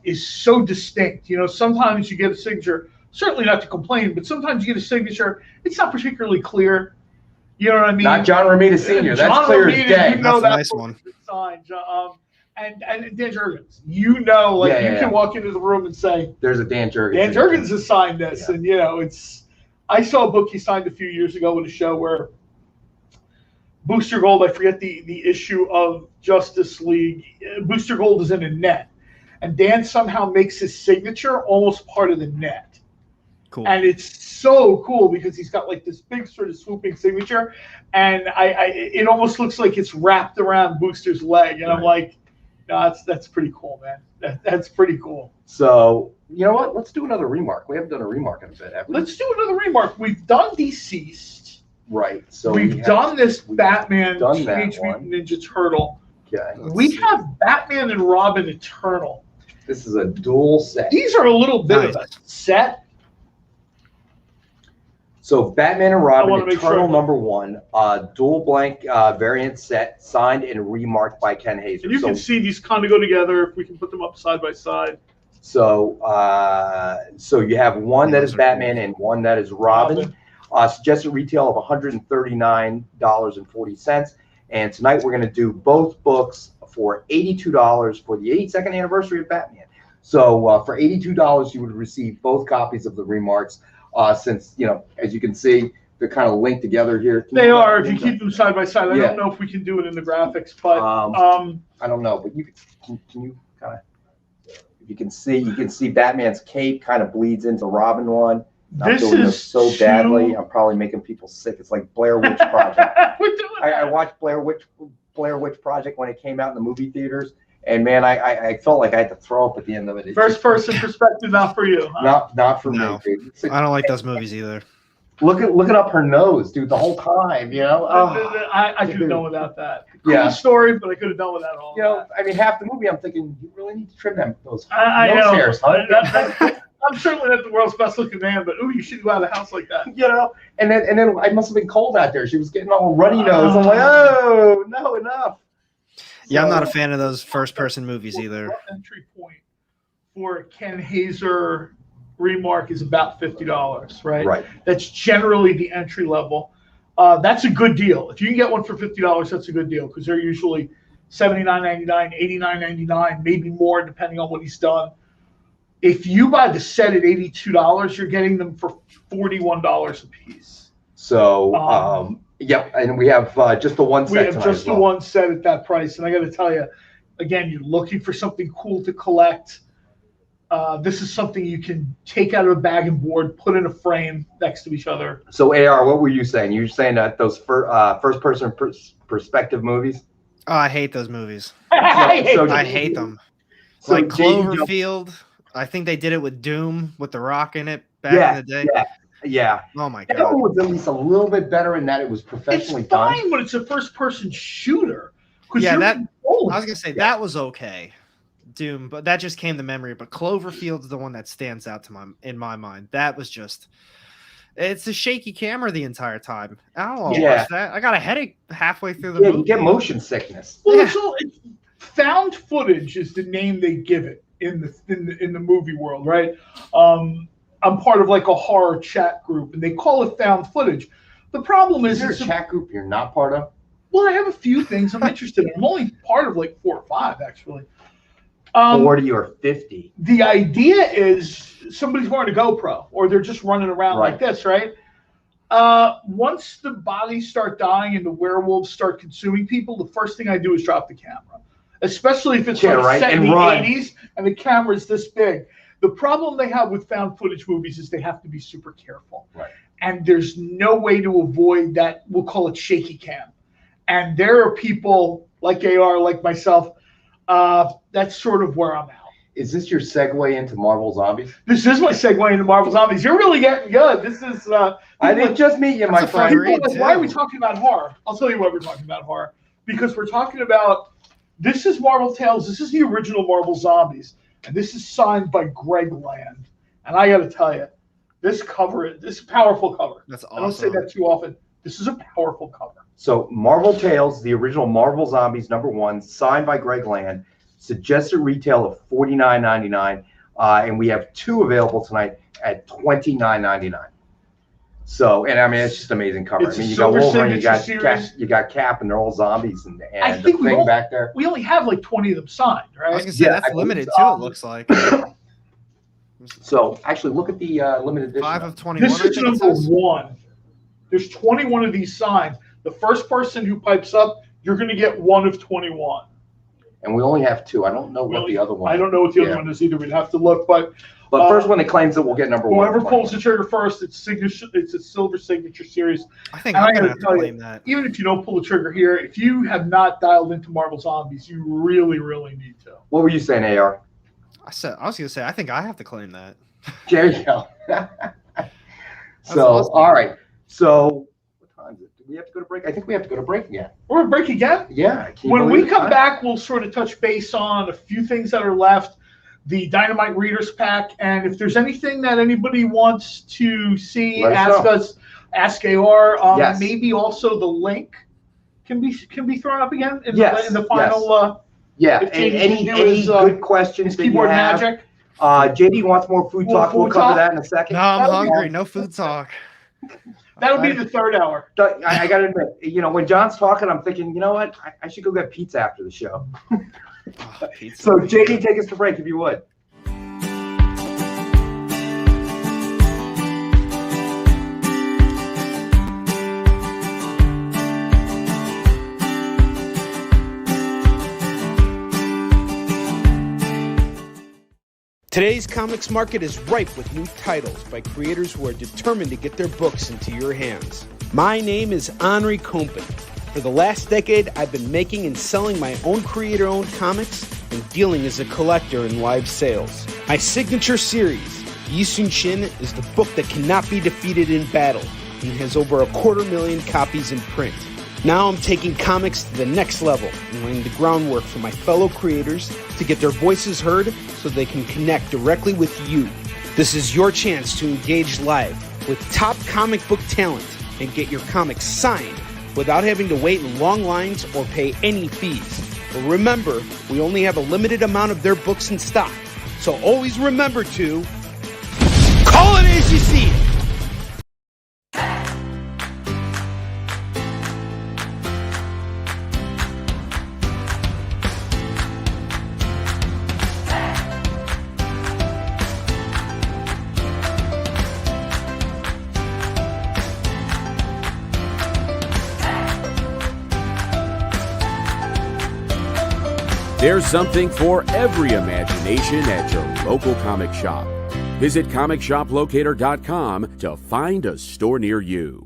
is so distinct. You know, sometimes you get a signature, certainly not to complain, but sometimes you get a signature, it's not particularly clear. You know what I mean? Not John Romita Sr. That's clear as day. You know that's a nice one. Signed. And Dan Jurgens, you know, like you Yeah. can walk into the room and say, There's a Dan Jurgens. Dan Jurgens has signed this. Yeah. And, you know, I saw a book he signed a few years ago with a show where Booster Gold, I forget the issue of Justice League, Booster Gold is in a net. And Dan somehow makes his signature almost part of the net. Cool. And it's so cool because he's got like this big sort of swooping signature. And it almost looks like it's wrapped around Booster's leg. And I'm like, no, that's pretty cool, man. That's pretty cool. So, you know what? Let's do another remark. We haven't done a remark in a bit, have we? Let's do another remark. We've done Deceased. Right. So we've done this Batman done Teenage Mutant Ninja Turtle. Okay. We have Batman and Robin Eternal. This is a dual set. These are a little bit of a set. So Batman and Robin Eternal #1, dual blank variant set, signed and remarked by Ken Hazer. And you can see these kind of go together if we can put them up side by side. So so you have one that is Batman and one that is Robin. Suggested retail of $139.40. And tonight we're going to do both books for $82 for the 82nd anniversary of Batman. So for $82, you would receive both copies of the remarks. Since, you know, as you can see, they're kind of linked together here. They are, if you keep them side by side. I don't know if we can do it in the graphics, but I don't know, but you can you kind of, you can see Batman's cape kind of bleeds into Robin one. I'm doing this so badly. I'm probably making people sick. It's like Blair Witch Project. I watched Blair Witch Project when it came out in the movie theaters. And man, I felt like I had to throw up at the end of it. First person perspective, not for you. Huh? Not for me. Dude. I don't like those movies either. Looking up her nose, dude, the whole time. You know, I could have done without that. Cool story, but I could have done without all. You know, I mean, half the movie, I'm thinking you really need to trim those I nose know. hairs. Huh? I'm certainly not the world's best looking man, but ooh, you shouldn't go out of the house like that. You know, and then I must have been cold out there. She was getting all runny nose. I'm like, oh no, enough. Yeah, I'm not a fan of those first-person movies either. Entry point for Ken Hazer remark is about $50, right? Right. That's generally the entry level. That's a good deal. If you can get one for $50, that's a good deal because they're usually $79.99, $89.99, maybe more depending on what he's done. If you buy the set at $82, you're getting them for $41 a piece. So, yep, and we have just the one set. We have just the one set at that price, and I got to tell you, again, you're looking for something cool to collect. This is something you can take out of a bag and board, put in a frame next to each other. So, AR, what were you saying? You were saying that those first-person perspective movies? Oh, I hate those movies. I hate them. So like Cloverfield. I think they did it with Doom with The Rock in it back in the day. Yeah. Oh my god. That one was at least a little bit better in that it was professionally done. It's fine, but it's a first-person shooter. Yeah, I was gonna say that was okay. Doom, but that just came to memory. But Cloverfield's the one that stands out in my mind. That was just. It's a shaky camera the entire time. I don't want to watch that. I got a headache halfway through the movie. You get motion sickness. Well, it's found footage is the name they give it in the movie world, right? I'm part of like a horror chat group, and they call it found footage. The problem is there a chat group you're not part of? Well, I have a few things I'm interested in. I'm only part of like 4 or 5, actually. 40 or 50. The idea is somebody's wearing a GoPro, or they're just running around like this, right? Once the bodies start dying and the werewolves start consuming people, the first thing I do is drop the camera. Especially if it's set in the 80s and the camera's this big. The problem they have with found footage movies is they have to be super careful. Right. And there's no way to avoid that, we'll call it shaky cam. And there are people like AR, like myself, that's sort of where I'm at. Is this your segue into Marvel Zombies? This is my segue into Marvel Zombies. You're really getting good. This is. I didn't just meet you, my friend. Why are we talking about horror? I'll tell you why we're talking about horror. Because we're talking about. This is Marvel Tales. This is the original Marvel Zombies, and this is signed by Greg Land. And I got to tell you, this powerful cover. That's awesome. I don't say that too often. This is a powerful cover. So Marvel Tales, the original Marvel Zombies #1, signed by Greg Land. Suggested retail of $49.99, and we have 2 available tonight at $29.99. So, and I mean, it's just amazing cover. It's I mean, a you got Silver Wolverine, Signature you got Cap, and they're all zombies, and I the think thing back there. we only have like 20 of them signed, I was right? gonna say that's I limited believe, too. It looks like So, actually, look at the limited edition. 5 of 21. This I is think it number says. 1. There's 21 of these signed. The first person who pipes up, you're going to get 1 of 21. And we only have 2. I don't know what the other one. I don't know what the other one is either. We'd have to look, but first one that claims it will get number 1. whoever pulls the trigger first, it's signature. It's a Silver Signature series. I think And I'm I gonna gotta have to tell you, claim that. Even if you don't pull the trigger here, if you have not dialed into Marvel Zombies, you really, really need to. What were you saying, AR? I was gonna say I think I have to claim that. There you go. So, awesome. all right. So, what time is it? Do we have to go to break? I think we have to go to break again. We're going to break again? Yeah. When we come back, we'll sort of touch base on a few things that are left, the Dynamite Readers Pack, and if there's anything that anybody wants to see, ask AR. Yes. Maybe also the link can be thrown up again in the final. Yeah. And any good questions that you keyboard have. magic. JD wants more food talk. We'll cover that in a second. No, I'm hungry. No food talk. That'll be the third hour. I got to admit, when John's talking, I'm thinking, you know what? I should go get pizza after the show. Pizza. So, JD, take us to break if you would. Today's comics market is ripe with new titles by creators who are determined to get their books into your hands. My name is Henri Kingpin. For the last decade, I've been making and selling my own creator-owned comics and dealing as a collector in live sales. My signature series, Yisun Shin, is the book that cannot be defeated in battle and has over 250,000 copies in print. Now I'm taking comics to the next level and laying the groundwork for my fellow creators to get their voices heard so they can connect directly with you. This is your chance to engage live with top comic book talent and get your comics signed without having to wait in long lines or pay any fees. But remember, we only have a limited amount of their books in stock, so always remember to call it as you see it. There's something for every imagination at your local comic shop. Visit ComicShopLocator.com to find a store near you.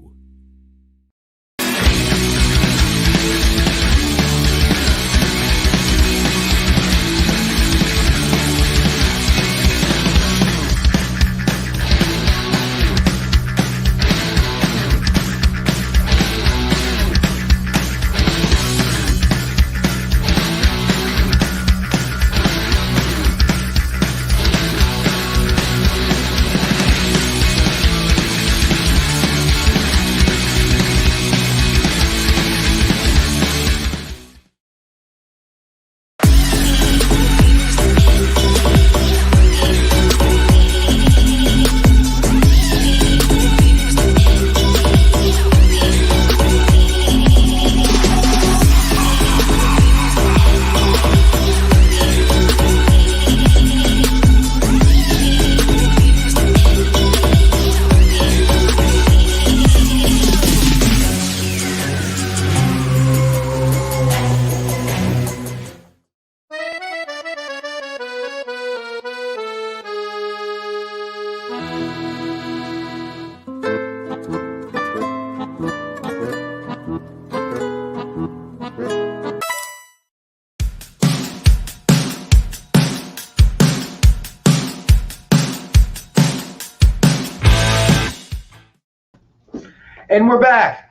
And we're back.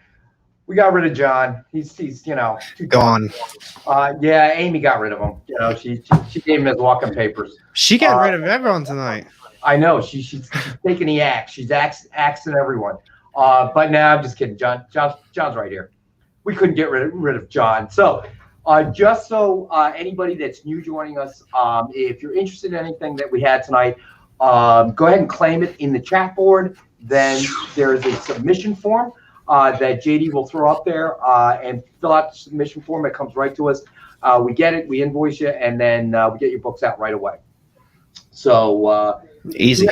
We got rid of John. He's too Gone. Yeah, Amy got rid of him. She gave him his walking papers. She got rid of everyone tonight. I know. She's taking the axe. She's axing everyone. But now I'm just kidding. John's right here. We couldn't get rid of John. So just so anybody that's new joining us, if you're interested in anything that we had tonight, go ahead and claim it in the chat board. Then there is a submission form that JD will throw up there and fill out the submission form. It comes right to us. We get it, we invoice you, and then we get your books out right away. So easy.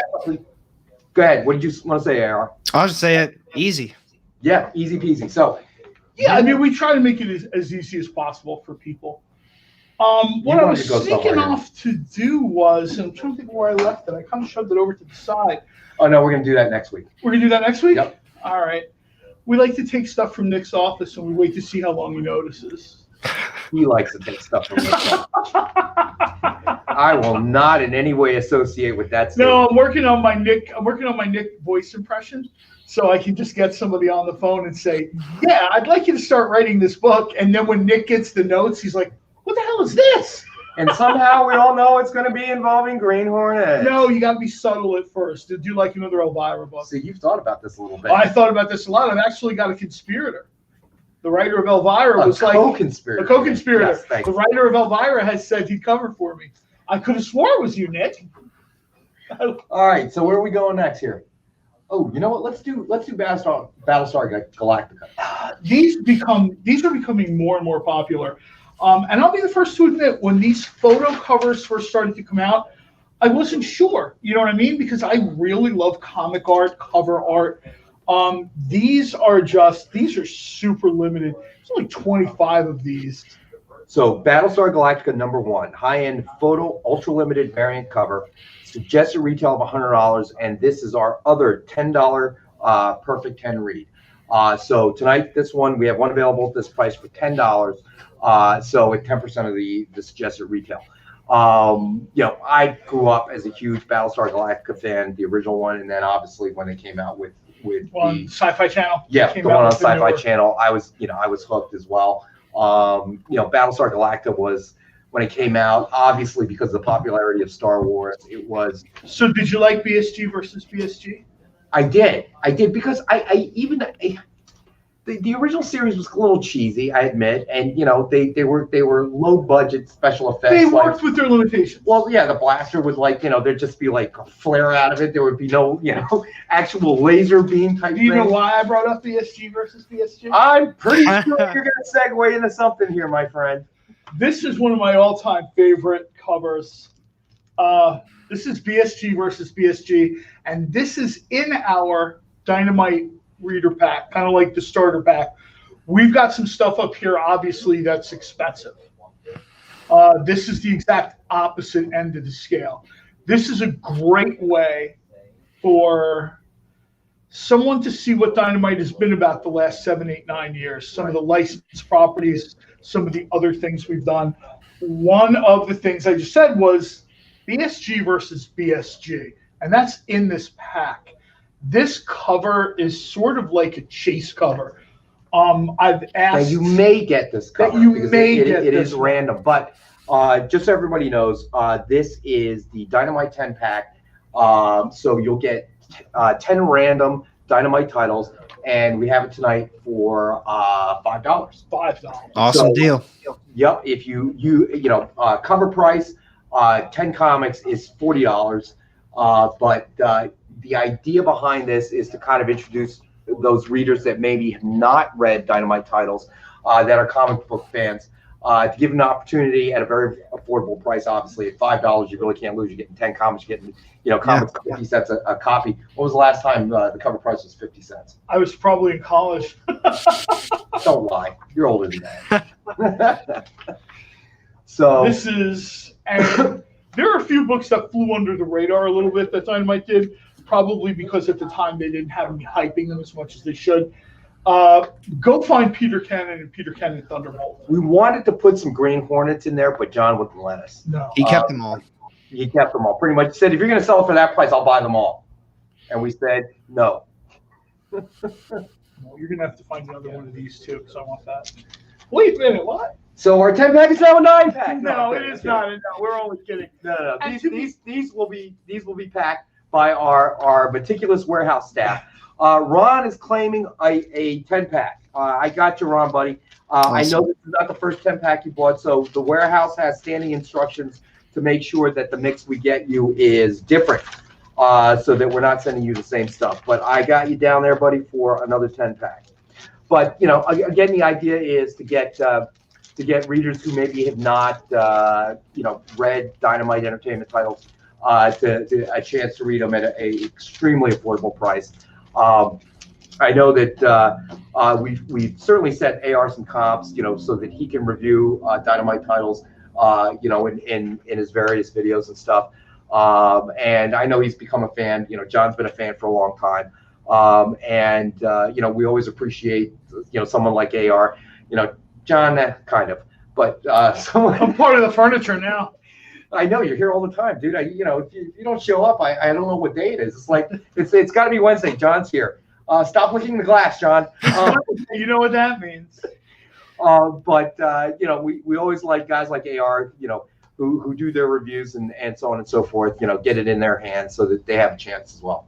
Go ahead. What did you want to say, AR? I'll just say it easy. Yeah, easy peasy. So yeah, I mean, we try to make it as easy as possible for people. What I was sneaking off to do was, and I'm trying to think where I left it. I kind of shoved it over to the side. Oh no, we're gonna do that next week. We're gonna do that next week? Yep. All right. We like to take stuff from Nick's office and we wait to see how long he notices. He likes to take stuff from Nick's office. I will not in any way associate with that statement. No, I'm working on my Nick voice impression. So I can just get somebody on the phone and say, yeah, I'd like you to start writing this book. And then when Nick gets the notes, he's like, what the hell is this? And somehow we all know it's going to be involving Green Hornet. No, you got to be subtle at first. Do like another Elvira book. See, you've thought about this a little bit. I thought about this a lot. I've actually got a conspirator. The writer of Elvira was like co-conspirator. A co-conspirator. Yes, the writer of Elvira has said he'd cover for me. I could have swore it was you, Nick. All right, so where are we going next here? Oh, you know what? Let's do Battlestar Galactica. These are becoming more and more popular. And I'll be the first to admit, when these photo covers first started to come out, I wasn't sure. You know what I mean? Because I really love comic art, cover art. These are super limited. There's only 25 of these. So Battlestar Galactica #1, high-end photo, ultra-limited variant cover, suggested retail of $100, and this is our other $10 Perfect 10 read. So tonight, this one, we have one available at this price for $10. So at 10% of the suggested retail. I grew up as a huge Battlestar Galactica fan, the original one, and then obviously when they came out with on Sci-Fi Channel. Yeah, the one on Sci-Fi Channel, I was hooked as well. Battlestar Galactica was, when it came out, obviously because of the popularity of Star Wars, it was. So did you like BSG versus BSG? I did because the original series was a little cheesy, I admit, and they were low budget special effects. They worked with their limitations. Well, yeah, the blaster would there'd just be like a flare out of it. There would be no actual laser beam type. Do you know why I brought up BSG versus BSG? I'm pretty sure you're going to segue into something here, my friend. This is one of my all-time favorite covers. This is BSG versus BSG, and this is in our Dynamite reader pack, kind of like the starter pack. We've got some stuff up here, obviously, that's expensive. This is the exact opposite end of the scale. This is a great way for someone to see what Dynamite has been about the last 7, 8, 9 years. Some of the licensed properties, some of the other things we've done. One of the things I just said was BSG versus BSG, and that's in this pack. This cover is sort of like a chase cover. I've asked that you may get this cover. It is random, but just so everybody knows, this is the Dynamite 10 pack. So you'll get 10 random Dynamite titles, and we have it tonight for $5. $5. Awesome deal. Yep. If you cover price, 10 comics is $40. But the idea behind this is to kind of introduce those readers that maybe have not read Dynamite titles, that are comic book fans, to give them an opportunity at a very affordable price. Obviously, at $5, you really can't lose. You're getting 10 comics, you're getting comics 50 cents a copy. When was the last time the cover price was 50 cents? I was probably in college. Don't lie. You're older than that. So this is, and there are a few books that flew under the radar a little bit that Dynamite did, probably because at the time they didn't have me hyping them as much as they should. Go find Peter Cannon and Peter Cannon Thunderbolt. We wanted to put some Green Hornets in there, but John wouldn't let us. No. He kept them all. He kept them all. Pretty much said, if you're going to sell it for that price, I'll buy them all. And we said, no. Well, you're going to have to find another one of these too, because I want that. Wait a minute, what? So our 10 pack is now a 9 pack. No, it is not. No, we're only kidding. No. These will be packed by our meticulous warehouse staff. Ron is claiming a 10 pack. I got you, Ron, buddy. Awesome. I know this is not the first 10 pack you bought, so the warehouse has standing instructions to make sure that the mix we get you is different. so that we're not sending you the same stuff. But I got you down there, buddy, for another 10-pack. But again, the idea is to get readers who maybe have not read Dynamite Entertainment titles to a chance to read them at a extremely affordable price. I know that we've certainly set AR some comps, so that he can review Dynamite titles, in his various videos and stuff. And I know he's become a fan. John's been a fan for a long time. We always appreciate, someone like AR. John, kind of, but someone. I'm part of the furniture now. I know you're here all the time, dude. If you don't show up, I don't know what day it is. It's like it's got to be Wednesday. John's here. Stop licking the glass, John. You know what that means. We always like guys like AR, who do their reviews and so on and so forth. Get it in their hands so that they have a chance as well.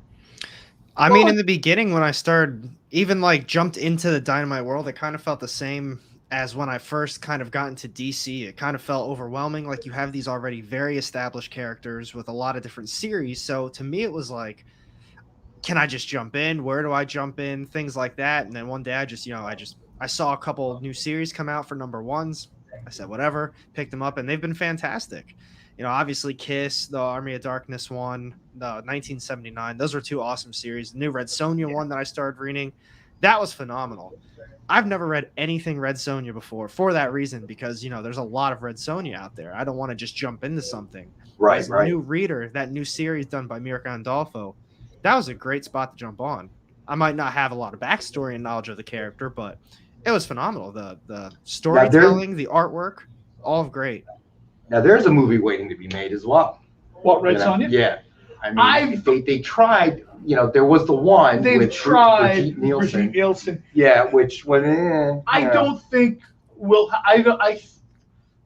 I mean, in the beginning, when I started, even jumped into the Dynamite world, it kind of felt the same as when I first kind of got into DC. It kind of felt overwhelming. Like, you have these already very established characters with a lot of different series. So to me, it was like, can I just jump in? Where do I jump in? Things like that. And then one day I saw a couple new series come out for #1s. I said, whatever, picked them up, and they've been fantastic. Obviously Kiss, the Army of Darkness one, the 1979, those were 2 awesome series. The new Red Sonja one that I started reading, that was phenomenal. I've never read anything Red Sonja before for that reason, because, there's a lot of Red Sonja out there. I don't want to just jump into something. Right, As a new reader, that new series done by Mirka Andolfo, that was a great spot to jump on. I might not have a lot of backstory and knowledge of the character, but it was phenomenal. The storytelling, the artwork, all great. Now there's a movie waiting to be made as well. What, Red Sonja? Yeah. I mean, they tried. There was the one. They've tried Brigitte Nielsen. Yeah, which one? I don't think we'll. I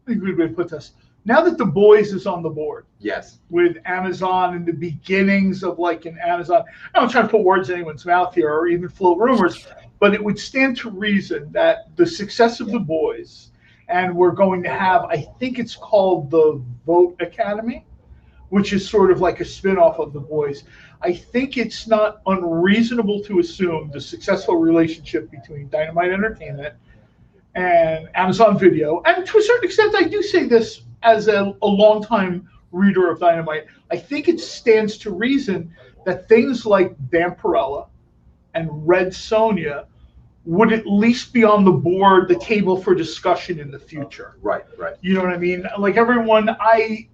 think we would put this. Now that The Boys is on the board. Yes. With Amazon and the beginnings of an Amazon. I don't try to put words in anyone's mouth here or even float rumors, but it would stand to reason that the success of The Boys, and we're going to have, I think it's called the Vote Academy, which is sort of like a spin-off of The Boys. I think it's not unreasonable to assume the successful relationship between Dynamite Entertainment and Amazon Video, and to a certain extent, I do say this as a longtime reader of Dynamite, I think it stands to reason that things like Vampirella and Red Sonja would at least be on the table for discussion in the future. Right. You know what I mean? Like everyone, I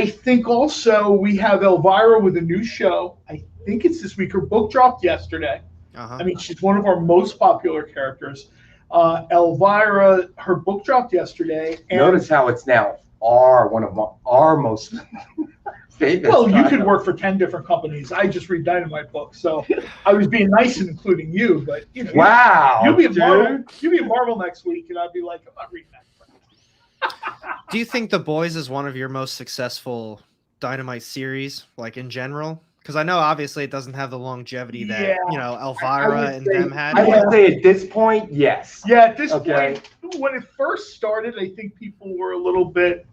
think also we have Elvira with a new show. I think it's this week. Her book dropped yesterday. I mean, she's one of our most popular characters. Elvira, her book dropped yesterday. And notice how it's now one of our most famous. Well, you could work for 10 different companies. I just read Dynamite books, so I was being nice and including you. But wow, you'll be at Marvel next week, and I'd be like, I'm not reading that. Do you think The Boys is one of your most successful Dynamite series, in general? Because I know obviously it doesn't have the longevity that Elvira and them had. I would say at this point, yes. Yeah, at this point, when it first started, I think people were a little bit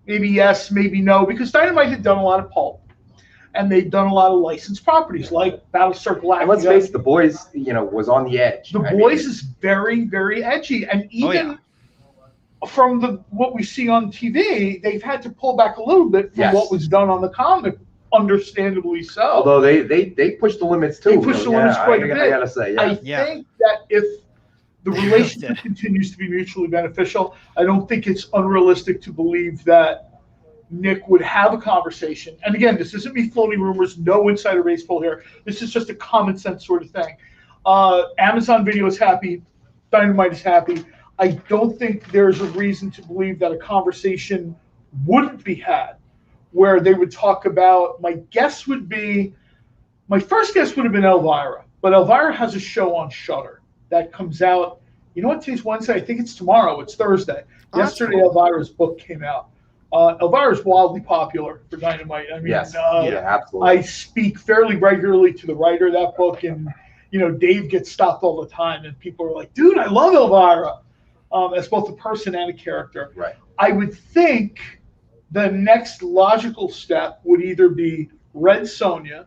maybe yes, maybe no, because Dynamite had done a lot of pulp, and they'd done a lot of licensed properties like Battlestar Galactica. And let's face it, The Boys, was on the edge. The Boys is very, very edgy, and even from what we see on TV, they've had to pull back a little bit from what was done on the comic. Understandably so. Although they pushed the limits too. They pushed the limits quite a bit. I gotta say, I think that if the relationship continues to be mutually beneficial, I don't think it's unrealistic to believe that Nick would have a conversation. And again, this isn't me floating rumors, no insider baseball here. This is just a common sense sort of thing. Amazon Video is happy. Dynamite is happy. I don't think there's a reason to believe that a conversation wouldn't be had where they would talk about, my first guess would have been Elvira, but Elvira has a show on Shudder that comes out, today's Wednesday, I think it's tomorrow, it's Thursday. Yesterday, cool. Elvira's book came out. Elvira's wildly popular for Dynamite. I mean, absolutely. I speak fairly regularly to the writer of that book, and, Dave gets stopped all the time, and people are like, dude, I love Elvira, as both a person and a character. Right. I would think the next logical step would either be Red Sonja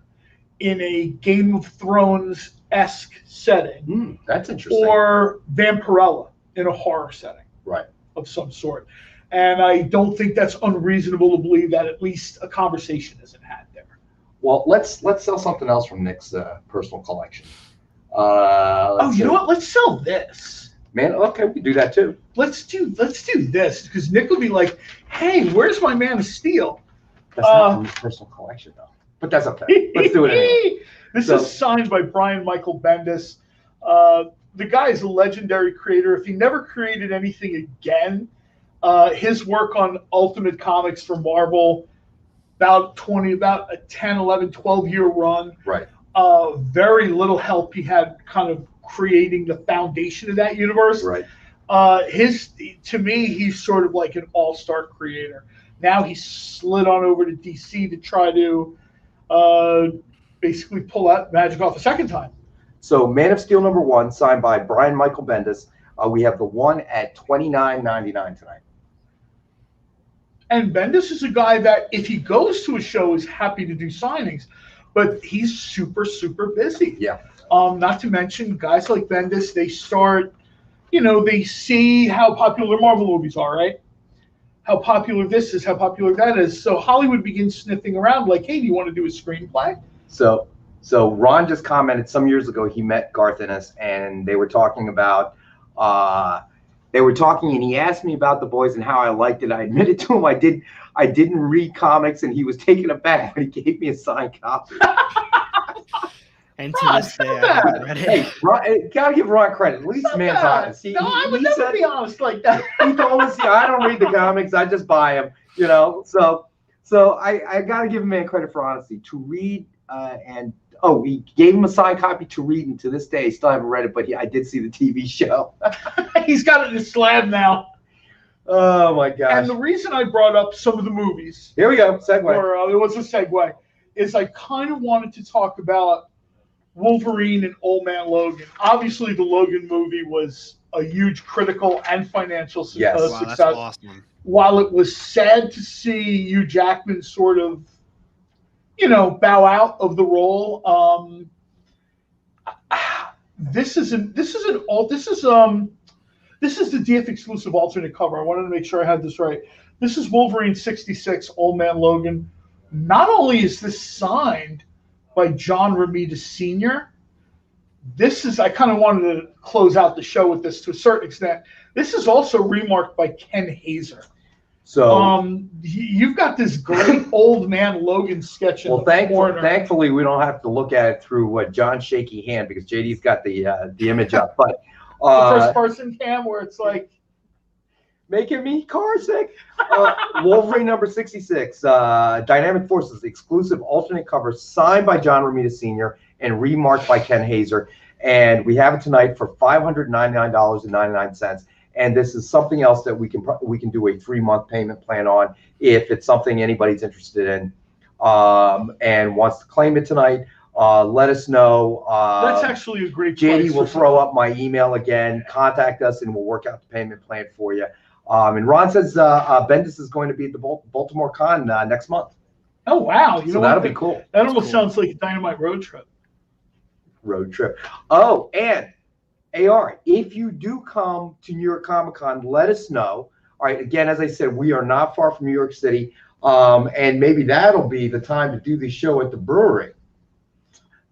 in a Game of Thrones-esque setting. That's interesting. Or Vampirella in a horror setting. Right. Of some sort. And I don't think that's unreasonable to believe that at least a conversation isn't had there. Well, let's sell something else from Nick's personal collection. You know what? Let's sell this. Man, okay, we can do that too. Let's do this, because Nick will be like, "Hey, where's my Man of Steel?" That's not from his personal collection, though. But that's okay. Let's do it anyway. This is signed by Brian Michael Bendis. The guy is a legendary creator. If he never created anything again, his work on Ultimate Comics for Marvel, about a 10, 11, 12-year run. Right. Very little help he had kind of creating the foundation of that universe. Right. To me, he's sort of like an all-star creator. Now he's slid on over to DC to try to basically pull that magic off a second time. So Man of Steel #1, signed by Brian Michael Bendis. We have the one at $29.99 tonight. And Bendis is a guy that, if he goes to a show, is happy to do signings, but he's super, super busy. Yeah. Not to mention, guys like Bendis, they start, they see how popular Marvel movies are, right? How popular this is, how popular that is. So Hollywood begins sniffing around like, hey, do you want to do a screenplay? So Ron just commented some years ago he met Garth Ennis, and they were talking about and he asked me about The Boys and how I liked it. I admitted to him I didn't read comics, and he was taken aback when he gave me a signed copy. And to this day, I haven't read it. Hey, Ron, gotta give Ron credit. At least the man's honest. I would never be honest like that. He told us, I don't read the comics, I just buy them. So I gotta give a man credit for honesty. To read he gave him a signed copy to read, and to this day, I still haven't read it, but I did see the TV show. He's got it in his slab now. Oh my gosh! And the reason I brought up some of the movies, here we go, segue. Or it was a segue, is I kind of wanted to talk about Wolverine and Old Man Logan. Obviously, the Logan movie was a huge critical and financial success. Wow, that's awesome. While it was sad to see Hugh Jackman sort of, bow out of the role, this is the DF exclusive alternate cover. I wanted to make sure I had this right. This is Wolverine66 Old Man Logan. Not only is this signed by John Romita Sr., I kind of wanted to close out the show with this to a certain extent. This is also remarked by Ken Hazer. So you've got this great Old Man Logan sketch in the corner. Thankfully, we don't have to look at it through John's shaky hand, because JD's got the image up. But the first person cam where it's like making me car sick. Wolverine #66, Dynamic Forces exclusive alternate cover, signed by John Romita Sr. and remarked by Ken Hazer, and we have it tonight for $599.99. And this is something else that we can do a 3-month payment plan on if it's something anybody's interested in and wants to claim it tonight. Let us know. That's actually a great JD will throw up my email again. Contact us, and we'll work out the payment plan for you. And Ron says Bendis is going to be at the Baltimore Con next month. Oh, wow. So that'll be cool. That almost sounds like a Dynamite road trip. Oh, and AR, if you do come to New York Comic Con, let us know. All right, again, as I said, we are not far from New York City, and maybe that'll be the time to do the show at the brewery.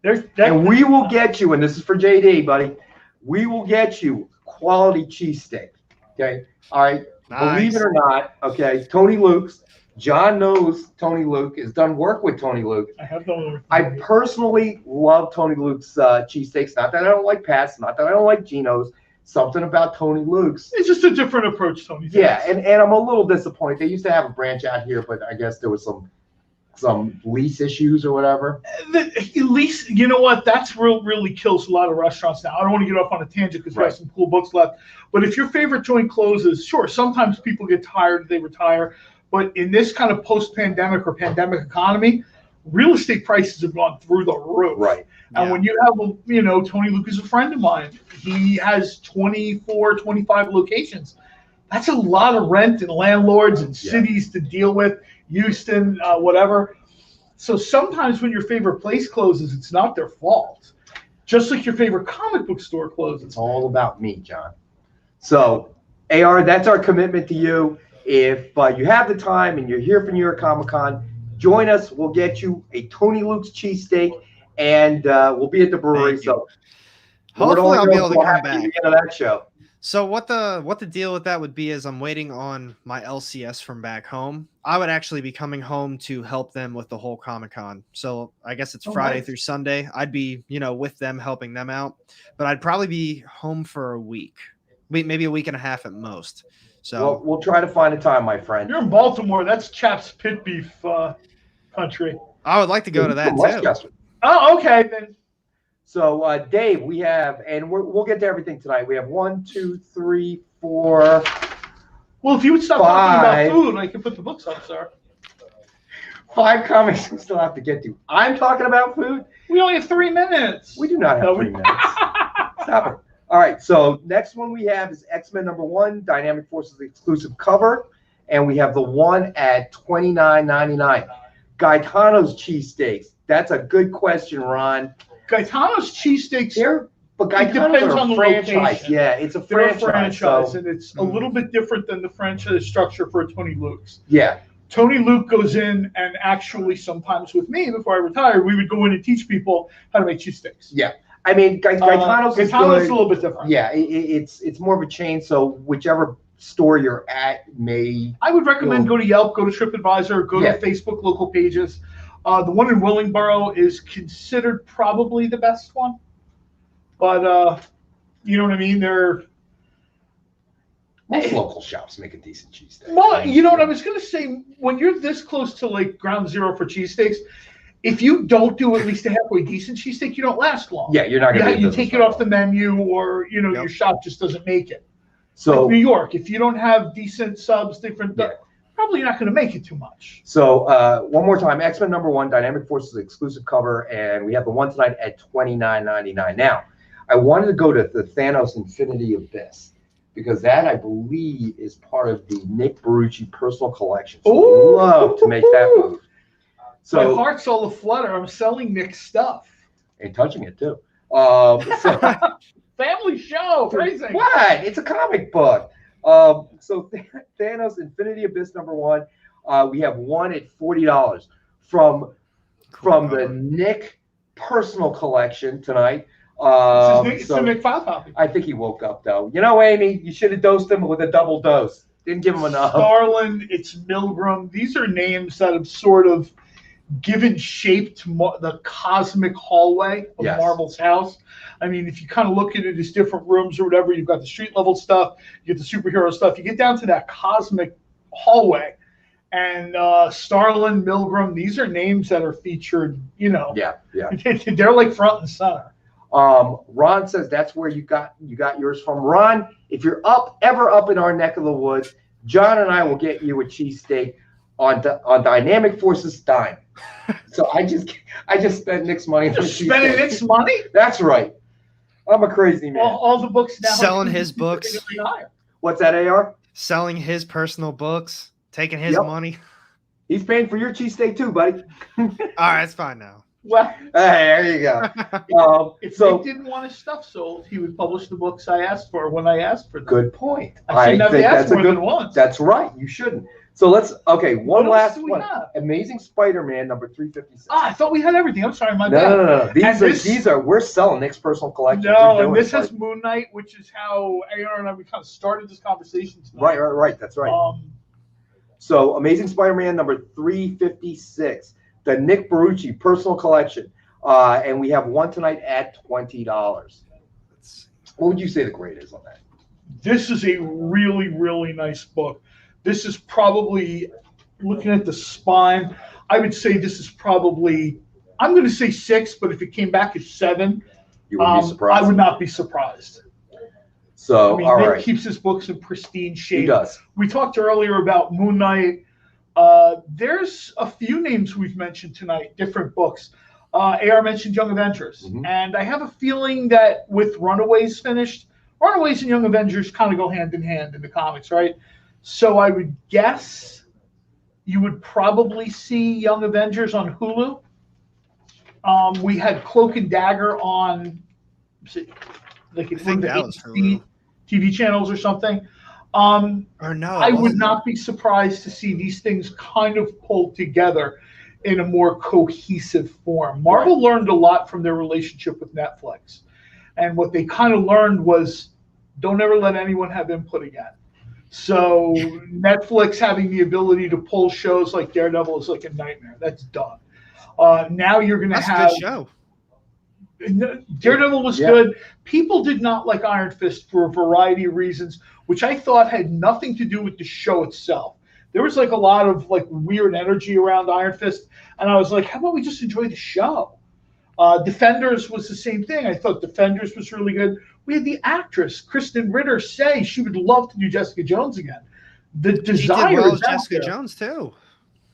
And we will get you, and this is for JD, buddy, we will get you quality cheesesteak. Okay? All right? Nice. Believe it or not, okay, Tony Luke's, John knows Tony Luke, has done work with Tony Luke. I have done work. I personally love Tony Luke's cheesesteaks. Not that I don't like Pat's, not that I don't like Gino's. Something about Tony Luke's. It's just a different approach, Tony. Yeah, and I'm a little disappointed. They used to have a branch out here, but I guess there was some lease issues or whatever. Lease, you know what? That's really kills a lot of restaurants now. I don't want to get off on a tangent because we have some cool books left. But if your favorite joint closes, sure, sometimes people get tired, they retire. But in this kind of post-pandemic or pandemic economy, real estate prices have gone through the roof. Right. And when you have, Tony Luke is a friend of mine. He has 24, 25 locations. That's a lot of rent and landlords and cities to deal with. Houston, whatever. So sometimes when your favorite place closes, it's not their fault. Just like your favorite comic book store closes. It's all about me, John. So, AR, that's our commitment to you. If you have the time and you're here for New York Comic Con, join us. We'll get you a Tony Luke's cheesesteak, and we'll be at the brewery. So, hopefully I'll be able to come back. At that show. So what the deal with that would be is I'm waiting on my LCS from back home. I would actually be coming home to help them with the whole Comic-Con. So I guess it's Friday through Sunday. I'd be, with them, helping them out. But I'd probably be home for a week. Maybe a week and a half at most. So we'll try to find a time, my friend. You're in Baltimore. That's Chap's Pit Beef country. I would like to go to that too. Oh, okay then. So, Dave, we have, and we'll get to everything tonight. We have 1, 2, 3, 4. Well, if you would stop talking about food, I can put the books up, sir. 5 comics we still have to get to. I'm talking about food. We only have 3 minutes. We do not have 3 minutes. Stop it. All right. So next one we have is X-Men #1, Dynamic Forces exclusive cover, and we have the one at $29.99. Gaetano's cheesesteaks. That's a good question, Ron. Gaetano's cheesesteaks. But Gaetano's depends on the franchise. location. Yeah, it's a They're franchise. And it's a little bit different than the franchise structure for Tony Luke's. Yeah. Tony Luke goes in and actually sometimes with me before I retired, we would go in and teach people how to make cheesesteaks. Yeah. I mean, Gaetano's is a little bit different. Yeah, it's more of a chain, so whichever store you're at may... I would recommend go to Yelp, go to TripAdvisor, go to Facebook local pages. The one in Willingboro is considered probably the best one. But, you know what I mean? Most local shops make a decent cheesesteak. Well, you know what I was going to say? When you're this close to like ground zero for cheesesteaks, if you don't do at least a halfway decent cheesesteak, you don't last long. Yeah, you're not going to. You take it off the menu, or your shop just doesn't make it. So like New York, if you don't have decent subs, probably you're not going to make it too much. So one more time, X-Men #1, Dynamic Forces exclusive cover, and we have the one tonight at $29.99. Now, I wanted to go to the Thanos Infinity Abyss, because that, I believe, is part of the Nick Baruchi personal collection. So I'd love to make that move. So my heart's all aflutter. I'm selling Nick's stuff. And touching it, too. Family show. Crazy. What? It's a comic book. So Thanos Infinity Abyss #1, we have one at $40 from the Nick personal collection tonight. It's a Nick file copy. I think he woke up, though. You know, Amy, you should have dosed him with a double dose. Didn't give him enough. Starlin, it's Milgram. These are names that have sort of given shape to the cosmic hallway of Marvel's house. I mean, if you kind of look at it as different rooms or whatever, you've got the street level stuff, you get the superhero stuff. You get down to that cosmic hallway. And Starlin, Milgram, these are names that are featured, they're like front and center. Ron says that's where you got yours from. Ron, if you're ever up in our neck of the woods, John and I will get you a cheesesteak on Dynamic Forces dime. So I just spent Nick's money. Spending Nick's money? That's right. I'm a crazy man. All the books now. Selling his books. What's that, AR? Selling his personal books, taking his money. He's paying for your cheesesteak too, buddy. All right, it's fine now. Well, hey, there you go. If Nick didn't want his stuff sold, he would publish the books I asked for when I asked for them. Good point. I think that's more than once. That's right. You shouldn't. So one last one. Amazing Spider-Man #356. I thought we had everything. I'm sorry, my bad. No. We're selling Nick's personal collection. No, and this has Moon Knight, which is how AR and I, we kind of started this conversation tonight. Right. That's right. So Amazing Spider-Man #356, the Nick Baruchi personal collection. And we have one tonight at $20. What would you say the grade is on that? This is a really, really nice book. This is probably, looking at the spine, I would say this is probably, I'm going to say 6, but if it came back as 7, you wouldn't be surprised. I would not be surprised. So, Nick keeps his books in pristine shape. He does. We talked earlier about Moon Knight. There's a few names we've mentioned tonight, different books. AR mentioned Young Avengers. And I have a feeling that with Runaways finished, Runaways and Young Avengers kind of go hand in hand in the comics, right? So I would guess you would probably see Young Avengers on Hulu. We had Cloak and Dagger on, like I think that was Hulu. TV channels or something. Or no, I would not be surprised to see these things kind of pulled together in a more cohesive form. Marvel learned a lot from their relationship with Netflix. And what they kind of learned was don't ever let anyone have input again. So Netflix having the ability to pull shows like Daredevil is like a nightmare. That's done. Now you're going to have... That's a good show. Daredevil was good. People did not like Iron Fist for a variety of reasons, which I thought had nothing to do with the show itself. There was like a lot of like weird energy around Iron Fist, and I was like, how about we just enjoy the show? Defenders was the same thing. I thought Defenders was really good. We had the actress Kristen Ritter say she would love to do Jessica Jones again. The desire she did well is as out Jessica there. Jones too.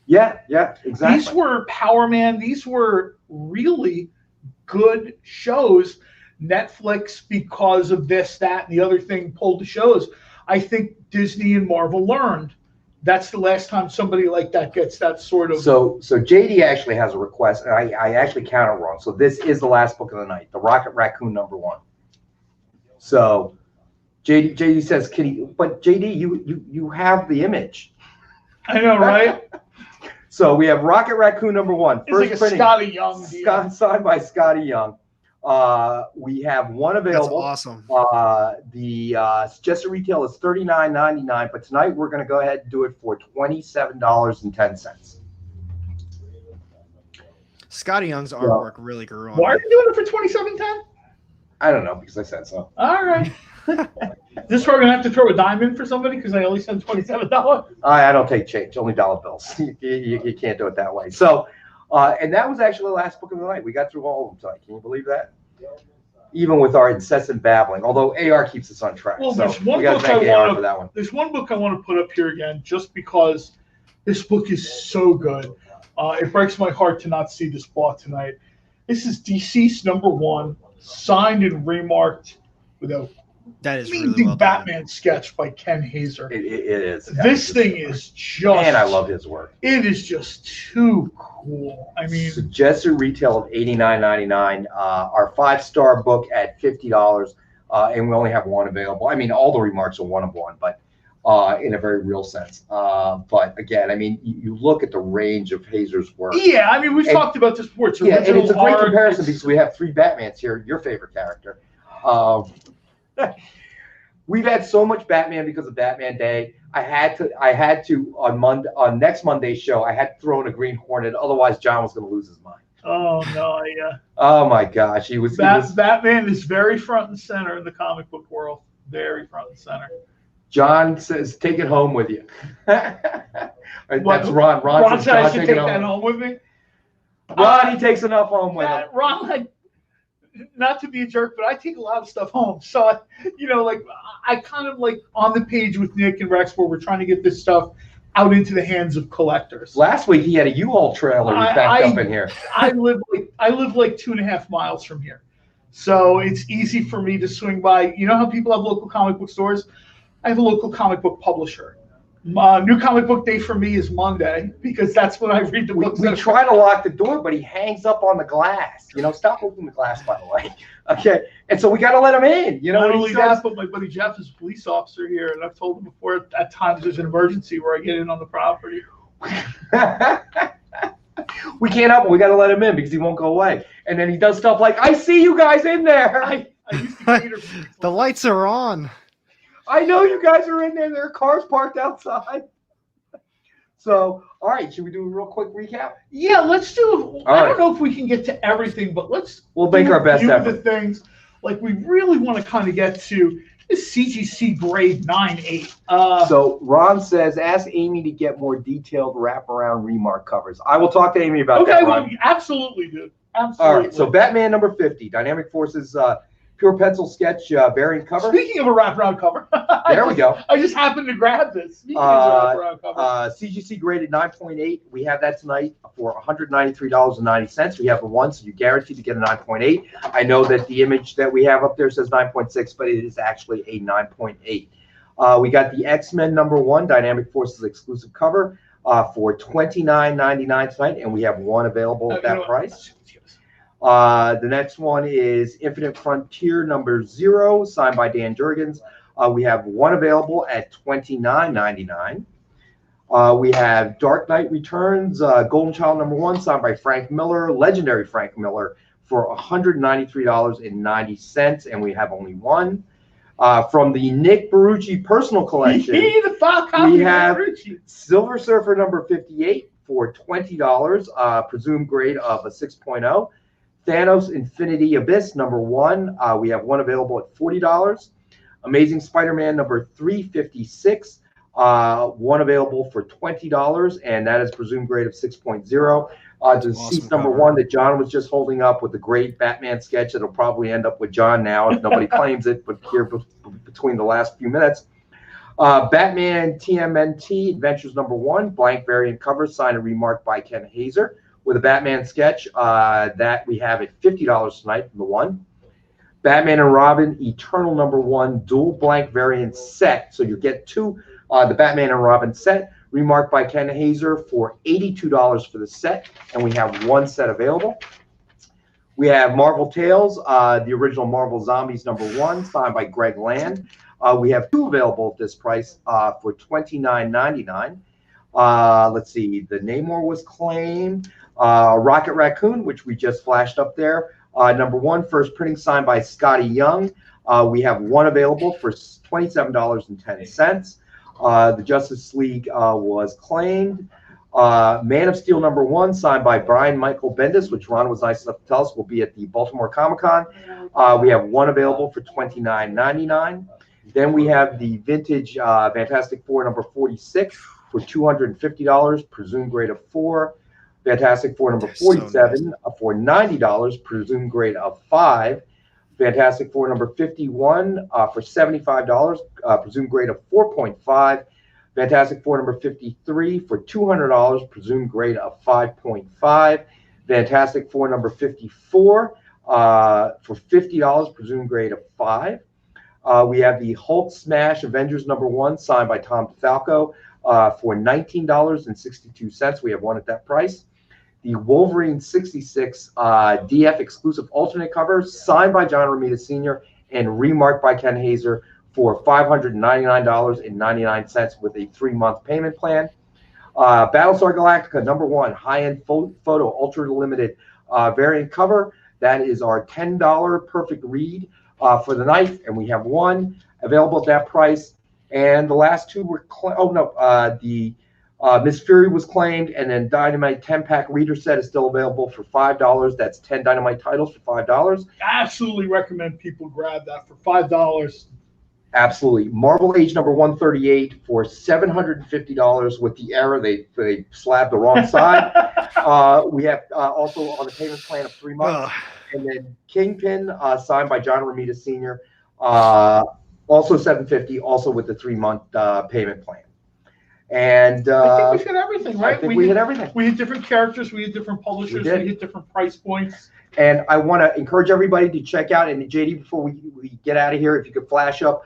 Yeah, exactly. These were Power Man. These were really good shows. Netflix, because of this, that, and the other thing, pulled the shows. I think Disney and Marvel learned. That's the last time somebody like that gets that sort of... So JD actually has a request, and I actually counted wrong. So this is the last book of the night, The Rocket Raccoon #1. So JD says, can he... But JD, you have the image. I know, right? So we have Rocket Raccoon #1. It's like a Scotty Young deal. Signed by Scotty Young. We have one available. That's awesome. The suggested retail is $39.99, but tonight we're going to go ahead and do it for $27.10. Scotty Young's artwork really grew on Why are me. you doing it for $27.10? I don't know, because I said so. All right. This where we're gonna have to throw a dime in for somebody because I only spent $27. I don't take change, only dollar bills. You can't do it that way. So, and that was actually the last book of the night. We got through all of them tonight. Can you believe that? Even with our incessant babbling, although AR keeps us on track. Well, so there's one we got book to thank AR I for that one. There's one book I want to put up here again, just because this book is so good. It breaks my heart to not see this bought tonight. This is Deceased #1, signed and remarked with a That is amazing really well Batman sketch by Ken Hazer. It is. This thing is just... And I love his work. It is just too cool. I mean... Suggested retail of $89.99. Our 5-star book at $50, and we only have one available. I mean, all the remarks are one of one, but in a very real sense. But again, I mean, you look at the range of Hazer's work. Yeah, I mean, we've talked about this before. Yeah, and it's a great comparison because we have 3 Batmans here, your favorite character. We've had so much Batman because of Batman Day. I had to on next Monday's show, I had to throw in a Green Hornet. Otherwise, John was going to lose his mind. Oh, no, yeah. Oh, my gosh. He was Batman is very front and center in the comic book world. Very front and center. John says, take it home with you. That's Ron. Ron says, said I John, should take that home with me. Ron, he takes enough home with him. Ron, not to be a jerk, but I take a lot of stuff home. So, I kind of like on the page with Nick and Rex where we're trying to get this stuff out into the hands of collectors. Last week he had a U-Haul trailer backed up in here. I live like 2.5 miles from here. So it's easy for me to swing by. You know how people have local comic book stores? I have a local comic book publisher. New Comic Book Day for me is Monday because that's when I read the books. We try to lock the door, but he hangs up on the glass. Stop opening the glass, by the way. Okay, and so we got to let him in. Not only that, but my buddy Jeff is a police officer here, and I've told him before at times there's an emergency where I get in on the property. We can't help him. We got to let him in because he won't go away. And then he does stuff like, "I see you guys in there." I used to cater The lights are on. I know you guys are in there. There are cars parked outside. So, all right, should we do a real quick recap? Yeah, let's do. I don't know if we can get to everything, but we'll make our best effort. The things like we really want to kind of get to is CGC grade 9/8. So Ron says, ask Amy to get more detailed wraparound remark covers. I will talk to Amy about that. Okay, well, absolutely, dude. Absolutely. All right, so Batman #50, Dynamic Forces. Pure pencil sketch variant cover. Speaking of a wraparound cover, there we go. I just happened to grab this. Speaking of wraparound cover, CGC graded 9.8. We have that tonight for $193.90. We have the one, so you're guaranteed to get a 9.8. I know that the image that we have up there says 9.6, but it is actually a 9.8. We got the X-Men #1 Dynamic Forces exclusive cover. for $29.99 tonight, and we have one available at that price. The next one is Infinite Frontier #0, signed by Dan Jurgens. We have one available at $29.99. We have Dark Knight Returns, Golden Child #1, signed by Frank Miller, legendary Frank Miller, for $193.90, and we have only one. From the Nick Baruchi personal collection, we have Silver Surfer #58 for $20, presumed grade of a 6.0. Thanos Infinity Abyss #1, we have one available at $40. Amazing Spider-Man #356, one available for $20, and that is presumed grade of 6.0. Deceased #1 that John was just holding up with the great Batman sketch that'll probably end up with John now if nobody claims it, but here between the last few minutes. Batman TMNT Adventures #1, blank variant cover, signed and remarked by Ken Hazer, with a Batman sketch that we have at $50 tonight from the one. Batman and Robin Eternal #1 dual blank variant set. So you get two, the Batman and Robin set, remarked by Ken Hazer for $82 for the set, and we have one set available. We have Marvel Tales, the original Marvel Zombies #1, signed by Greg Land. We have two available at this price for $29.99. Let's see, the Namor was claimed. Rocket Raccoon, which we just flashed up there, #1, first printing, signed by Scotty Young. We have one available for $27.10. The Justice League was claimed. Man of Steel #1, signed by Brian Michael Bendis, which Ron was nice enough to tell us will be at the Baltimore Comic-Con. We have one available for $29.99. Then we have the vintage Fantastic Four #46 for $250, presumed grade of 4. Fantastic Four #47 for $90, presumed grade of 5. Fantastic Four #51 for $75, presumed grade of 4.5. Fantastic Four #53 for $200, presumed grade of 5.5. Fantastic Four #54 for $50, presumed grade of 5. We have the Hulk Smash Avengers #1, signed by Tom DeFalco for $19.62. We have one at that price. The Wolverine66 DF exclusive alternate cover, signed by John Romita Sr. and remarked by Ken Hazer for $599.99 with a 3-month payment plan. Battlestar Galactica #1, high-end photo ultra limited variant cover. That is our $10 perfect read for the night, and we have one available at that price. And the last two were the Miss Fury was claimed, and then Dynamite 10-pack reader set is still available for $5. That's 10 Dynamite titles for $5. Absolutely recommend people grab that for $5. Absolutely. Marvel Age #138 for $750 with the error. They slabbed the wrong side. We have also on the payment plan of 3 months. And then Kingpin, signed by John Romita Sr., also $750, also with the 3-month payment plan. And I think we hit everything, right? I think we hit everything. We hit different characters, we hit different publishers, we hit different price points. And I want to encourage everybody to check out, and JD, before we get out of here, if you could flash up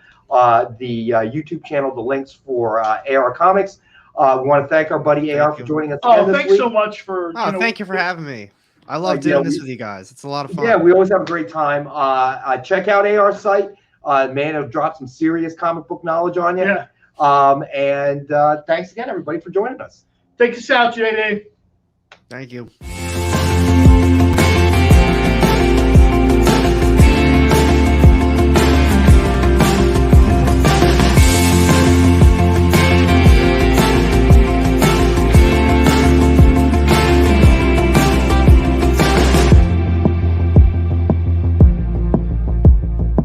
the YouTube channel, the links for AR Comics. We want to thank our buddy AR for joining us again this thanks week. so much for thank you for having me. I love doing this with you guys. It's a lot of fun. Yeah, we always have a great time. Check out AR's site. Man, it'll drop some serious comic book knowledge on you. Yeah. And thanks again, everybody, for joining us. Take us out, JD. Thank you.